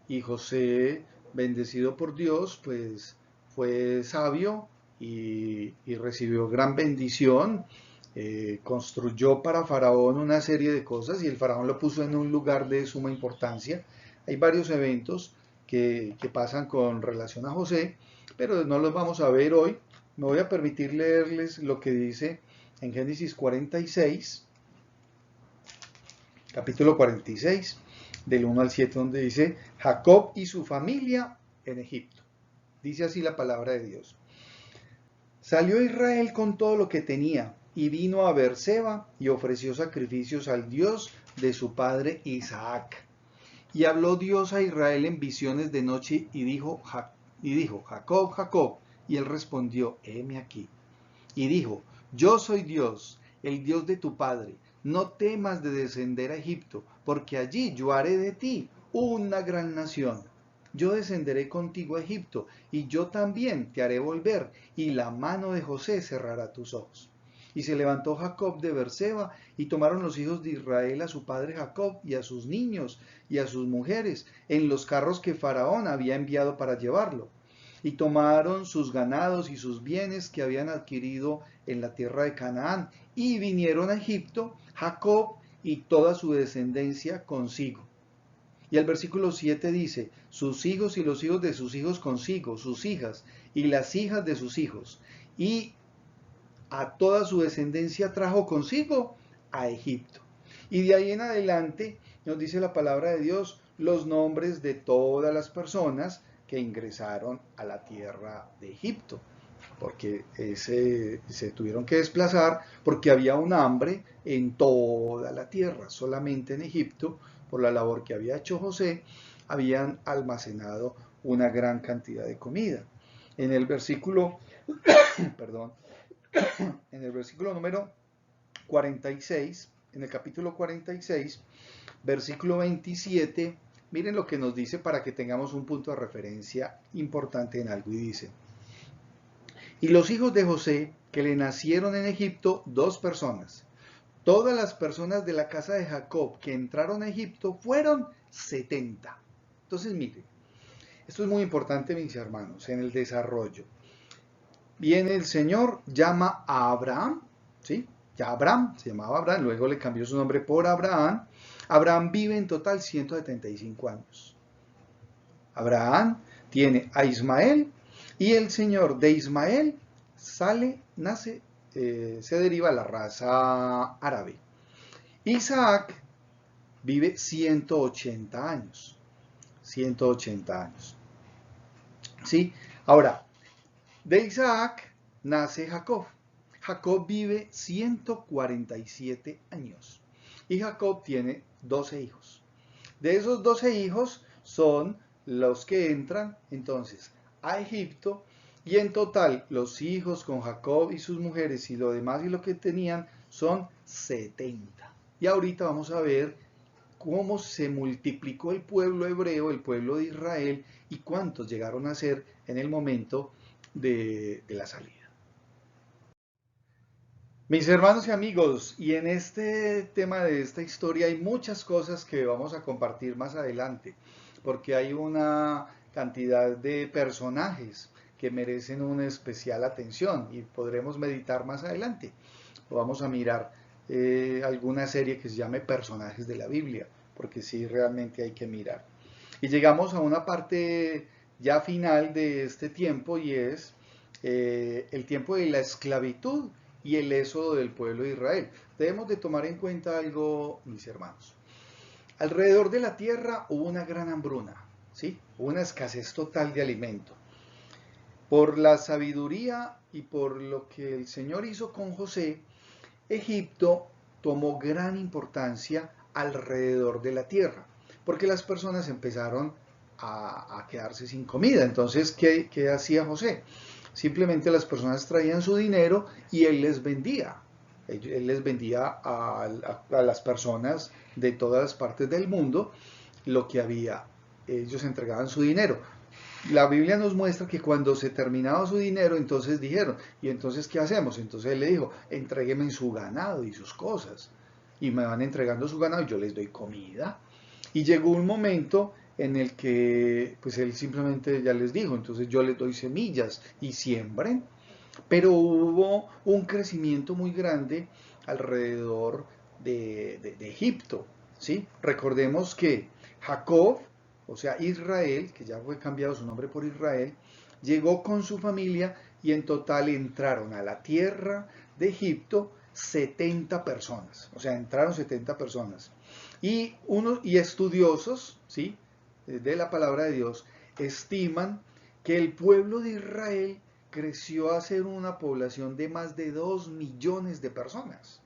y José, bendecido por Dios, pues fue sabio y recibió gran bendición. Construyó para Faraón una serie de cosas y el Faraón lo puso en un lugar de suma importancia. Hay varios eventos que pasan con relación a José, pero no los vamos a ver hoy. Me voy a permitir leerles lo que dice en Génesis 46, capítulo 46, del 1 al 7, donde dice, Jacob y su familia en Egipto. Dice así la palabra de Dios. Salió Israel con todo lo que tenía y vino a Beerseba y ofreció sacrificios al Dios de su padre Isaac. Y habló Dios a Israel en visiones de noche y dijo, Jacob, Jacob. Y él respondió, heme aquí. Y dijo, yo soy Dios, el Dios de tu padre. No temas de descender a Egipto, porque allí yo haré de ti una gran nación. Yo descenderé contigo a Egipto, y yo también te haré volver, y la mano de José cerrará tus ojos. Y se levantó Jacob de Beerseba, y tomaron los hijos de Israel a su padre Jacob, y a sus niños, y a sus mujeres, en los carros que Faraón había enviado para llevarlo. Y tomaron sus ganados y sus bienes que habían adquirido en la tierra de Canaán, y vinieron a Egipto, Jacob y toda su descendencia consigo. Y el versículo 7 dice, sus hijos y los hijos de sus hijos consigo, sus hijas y las hijas de sus hijos. Y a toda su descendencia trajo consigo a Egipto. Y de ahí en adelante nos dice la palabra de Dios los nombres de todas las personas que ingresaron a la tierra de Egipto, porque se tuvieron que desplazar porque había un hambre en toda la tierra. Solamente en Egipto, por la labor que había hecho José, habían almacenado una gran cantidad de comida. En el versículo, perdón, en el versículo número 46, en el capítulo 46, versículo 27, miren lo que nos dice para que tengamos un punto de referencia importante en algo, y dice, y los hijos de José que le nacieron en Egipto, 2 personas. Todas las personas de la casa de Jacob que entraron a Egipto fueron 70. Entonces, miren, esto es muy importante, mis hermanos, en el desarrollo. Viene el Señor, llama a Abraham, ¿sí? Ya Abraham, se llamaba Abraham, luego le cambió su nombre por Abraham. Abraham vive en total 175 años. Abraham tiene a Ismael, y el Señor de Ismael nace, se deriva la raza árabe. Isaac vive 180 años. 180 años. ¿Sí? Ahora, de Isaac nace Jacob. Jacob vive 147 años. Y Jacob tiene 12 hijos. De esos 12 hijos son los que entran entonces a Egipto, y en total los hijos con Jacob y sus mujeres y lo demás y lo que tenían son 70. Y ahorita vamos a ver cómo se multiplicó el pueblo hebreo, el pueblo de Israel, y cuántos llegaron a ser en el momento de la salida. Mis hermanos y amigos, y en este tema de esta historia hay muchas cosas que vamos a compartir más adelante, porque hay una cantidad de personajes que merecen una especial atención y podremos meditar más adelante. Vamos a mirar alguna serie que se llame Personajes de la Biblia, porque sí, realmente hay que mirar. Y llegamos a una parte ya final de este tiempo, y es el tiempo de la esclavitud y el éxodo del pueblo de Israel. Debemos de tomar en cuenta algo, mis hermanos. Alrededor de la tierra hubo una gran hambruna, ¿sí? Hubo una escasez total de alimento. Por la sabiduría y por lo que el Señor hizo con José, Egipto tomó gran importancia alrededor de la tierra, porque las personas empezaron a quedarse sin comida. Entonces, ¿qué hacía José? Simplemente las personas traían su dinero y él les vendía. Él les vendía a las personas de todas las partes del mundo lo que había. Ellos entregaban su dinero. La Biblia nos muestra que cuando se terminaba su dinero, entonces dijeron, ¿y entonces qué hacemos? Entonces él le dijo, entréguenme su ganado y sus cosas. Y me van entregando su ganado y yo les doy comida. Y llegó un momento en el que pues él simplemente ya les dijo, entonces yo les doy semillas y siembren. Pero hubo un crecimiento muy grande alrededor de Egipto, ¿sí? Recordemos que Jacob, o sea Israel, que ya fue cambiado su nombre por Israel, llegó con su familia y en total entraron a la tierra de Egipto 70 personas, o sea, entraron 70 personas. Y estudiosos, ¿sí?, de la palabra de Dios, estiman que el pueblo de Israel creció a ser una población de más de 2 millones de personas.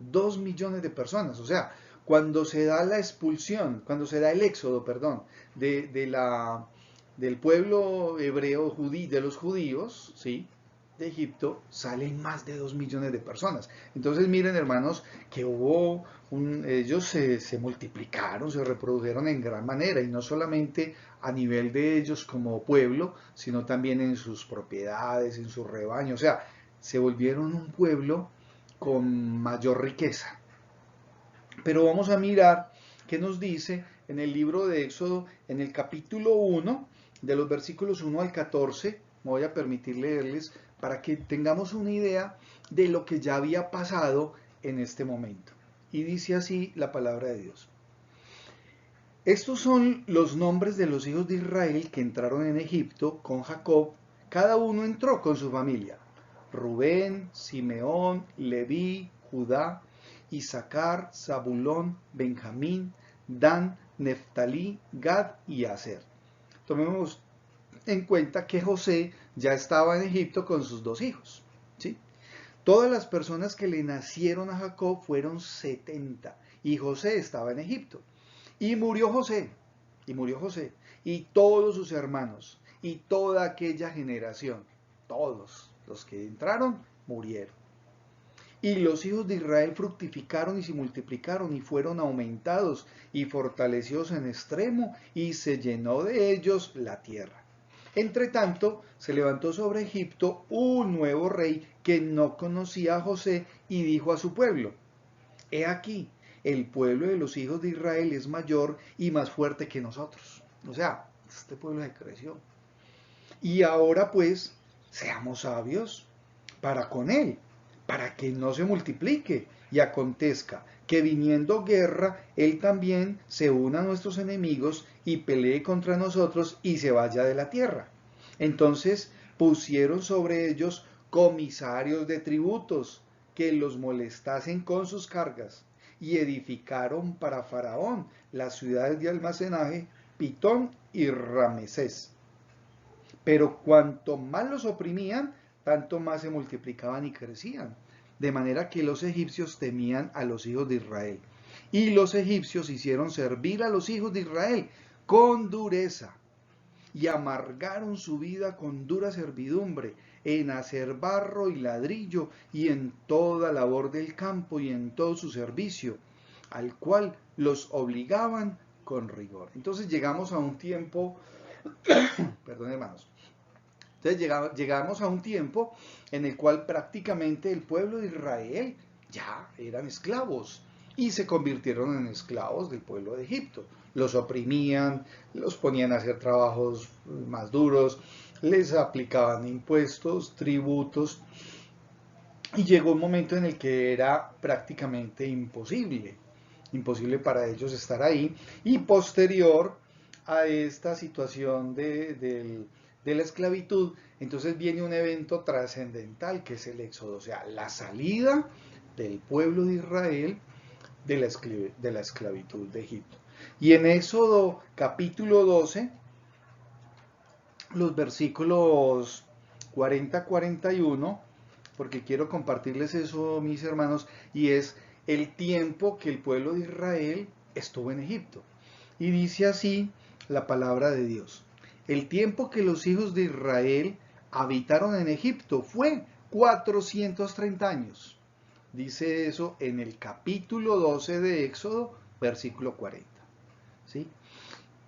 2 millones de personas, o sea, cuando se da la expulsión, cuando se da el éxodo, perdón, del pueblo hebreo, de los judíos, ¿sí?, de Egipto, salen más de 2 millones de personas. Entonces miren, hermanos, que ellos se multiplicaron, se reprodujeron en gran manera, y no solamente a nivel de ellos como pueblo, sino también en sus propiedades, en sus rebaños. O sea, se volvieron un pueblo con mayor riqueza. Pero vamos a mirar qué nos dice en el libro de Éxodo, en el capítulo 1, de los versículos 1 al 14. Me voy a permitir leerles para que tengamos una idea de lo que ya había pasado en este momento. Y dice así la palabra de Dios. Estos son los nombres de los hijos de Israel que entraron en Egipto con Jacob. Cada uno entró con su familia. Rubén, Simeón, Leví, Judá, Isaacar, Zabulón, Benjamín, Dan, Neftalí, Gad y Aser. Tomemos en cuenta que José ya estaba en Egipto con sus dos hijos, ¿sí? Todas las personas que le nacieron a Jacob fueron 70 y José estaba en Egipto. Y murió José, y todos sus hermanos, y toda aquella generación, todos los que entraron, murieron. Y los hijos de Israel fructificaron y se multiplicaron, y fueron aumentados, y fortalecidos en extremo, y se llenó de ellos la tierra. Entre tanto, se levantó sobre Egipto un nuevo rey que no conocía a José, y dijo a su pueblo, he aquí, el pueblo de los hijos de Israel es mayor y más fuerte que nosotros. O sea, este pueblo se creció. Y ahora pues, seamos sabios para con él, para que no se multiplique y acontezca que viniendo guerra, él también se una a nuestros enemigos y pelee contra nosotros y se vaya de la tierra. Entonces pusieron sobre ellos comisarios de tributos que los molestasen con sus cargas y edificaron para Faraón las ciudades de almacenaje, Pitón y Ramesés. Pero cuanto más los oprimían, tanto más se multiplicaban y crecían. De manera que los egipcios temían a los hijos de Israel. Y los egipcios hicieron servir a los hijos de Israel con dureza. Y amargaron su vida con dura servidumbre, en hacer barro y ladrillo, y en toda labor del campo y en todo su servicio, al cual los obligaban con rigor. Entonces llegamos a un tiempo, perdón hermanos, entonces llegamos a un tiempo en el cual prácticamente el pueblo de Israel ya eran esclavos y se convirtieron en esclavos del pueblo de Egipto. Los oprimían, los ponían a hacer trabajos más duros, les aplicaban impuestos, tributos, y llegó un momento en el que era prácticamente imposible para ellos estar ahí. Y posterior a esta situación de la esclavitud, entonces viene un evento trascendental que es el éxodo, o sea, la salida del pueblo de Israel de la esclavitud de Egipto. Y en Éxodo capítulo 12, los versículos 40-41, porque quiero compartirles eso, mis hermanos, y es el tiempo que el pueblo de Israel estuvo en Egipto. Y dice así la palabra de Dios. El tiempo que los hijos de Israel habitaron en Egipto fue 430 años. Dice eso en el capítulo 12 de Éxodo, versículo 40. ¿Sí?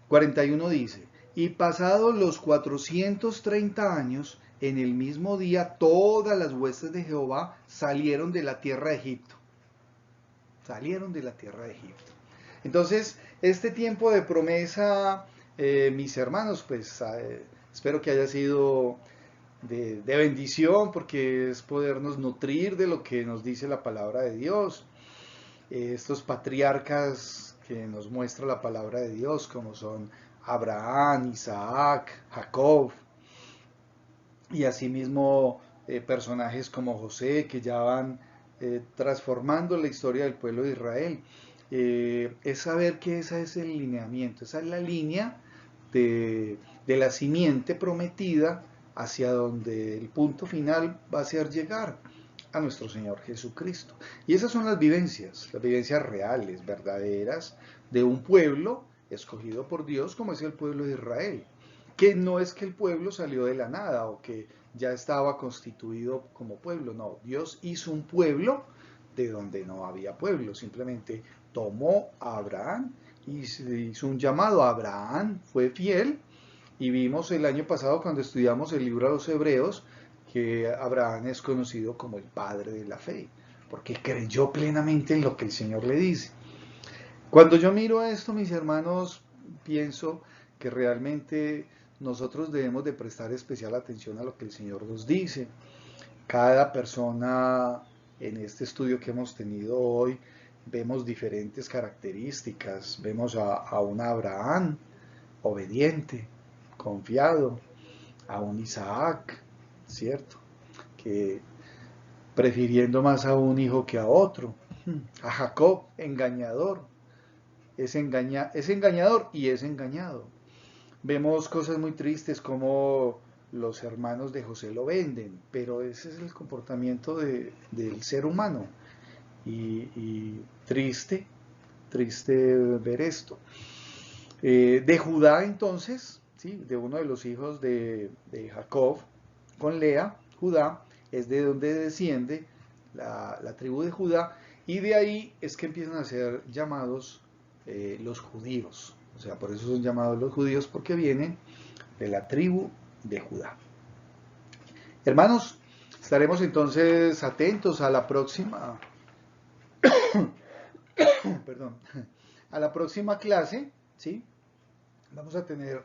41 dice, y pasados los 430 años, en el mismo día todas las huestes de Jehová salieron de la tierra de Egipto. Salieron de la tierra de Egipto. Entonces, este tiempo de promesa, mis hermanos, pues espero que haya sido de bendición, porque es podernos nutrir de lo que nos dice la palabra de Dios. Estos patriarcas que nos muestra la palabra de Dios, como son Abraham, Isaac, Jacob, y asimismo personajes como José, que ya van transformando la historia del pueblo de Israel. Es saber que ese es el lineamiento, esa es la línea de la simiente prometida hacia donde el punto final va a ser llegar a nuestro Señor Jesucristo. Y esas son las vivencias reales, verdaderas, de un pueblo escogido por Dios como es el pueblo de Israel. Que no es que el pueblo salió de la nada o que ya estaba constituido como pueblo, no. Dios hizo un pueblo de donde no había pueblo, simplemente tomó a Abraham y hizo un llamado. Abraham fue fiel y vimos el año pasado cuando estudiamos el libro de los Hebreos que Abraham es conocido como el padre de la fe, porque creyó plenamente en lo que el Señor le dice. Cuando yo miro esto, mis hermanos, pienso que realmente nosotros debemos de prestar especial atención a lo que el Señor nos dice. Cada persona en este estudio que hemos tenido hoy, vemos diferentes características. Vemos a un Abraham obediente, confiado, a un Isaac, ¿cierto? Que prefiriendo más a un hijo que a otro. A Jacob, engañador. Es engañador y es engañado. Vemos cosas muy tristes como los hermanos de José lo venden, pero ese es el comportamiento del ser humano. Y triste ver esto. De Judá entonces, ¿sí? De uno de los hijos de Jacob con Lea, Judá, es de donde desciende la tribu de Judá, y de ahí es que empiezan a ser llamados los judíos. O sea, por eso son llamados los judíos, porque vienen de la tribu de Judá. Hermanos, estaremos entonces atentos a la próxima, perdón, a la próxima clase, ¿sí? Vamos a tener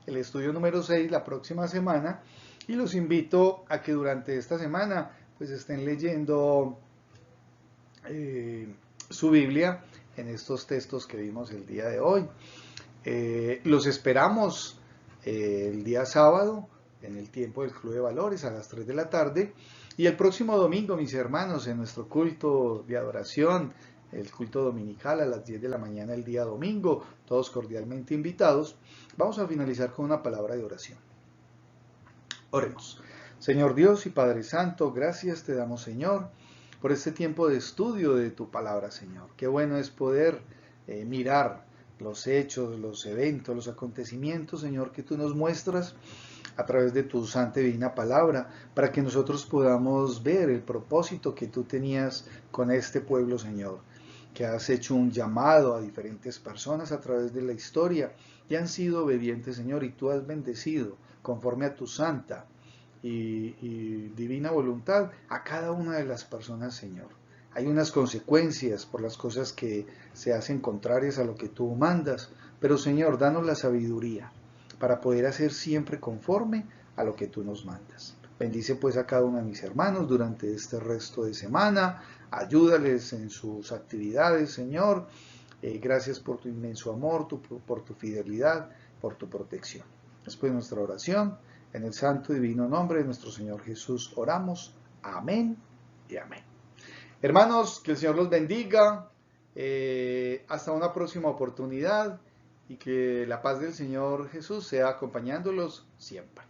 el estudio número 6 la próxima semana, y los invito a que durante esta semana pues estén leyendo su Biblia en estos textos que vimos el día de hoy. Los esperamos el día sábado en el tiempo del Club de Valores a las 3 de la tarde, y el próximo domingo, mis hermanos, en nuestro culto de adoración, el culto dominical a las 10 de la mañana el día domingo, todos cordialmente invitados. Vamos a finalizar con una palabra de oración. Oremos. Señor Dios y Padre Santo, gracias te damos, Señor, por este tiempo de estudio de tu palabra, Señor. Qué bueno es poder mirar los hechos, los eventos, los acontecimientos, Señor, que tú nos muestras a través de tu santa y divina palabra, para que nosotros podamos ver el propósito que tú tenías con este pueblo, Señor, que has hecho un llamado a diferentes personas a través de la historia y han sido obedientes, Señor, y tú has bendecido conforme a tu santa y divina voluntad a cada una de las personas, Señor. Hay unas consecuencias por las cosas que se hacen contrarias a lo que tú mandas, pero Señor, danos la sabiduría para poder hacer siempre conforme a lo que tú nos mandas. Bendice pues a cada uno de mis hermanos durante este resto de semana, ayúdales en sus actividades, Señor. Gracias por tu inmenso amor, por tu fidelidad, por tu protección. Después de nuestra oración, en el santo y divino nombre de nuestro Señor Jesús oramos. Amén y amén. Hermanos, que el Señor los bendiga. Hasta una próxima oportunidad, y que la paz del Señor Jesús sea acompañándolos siempre.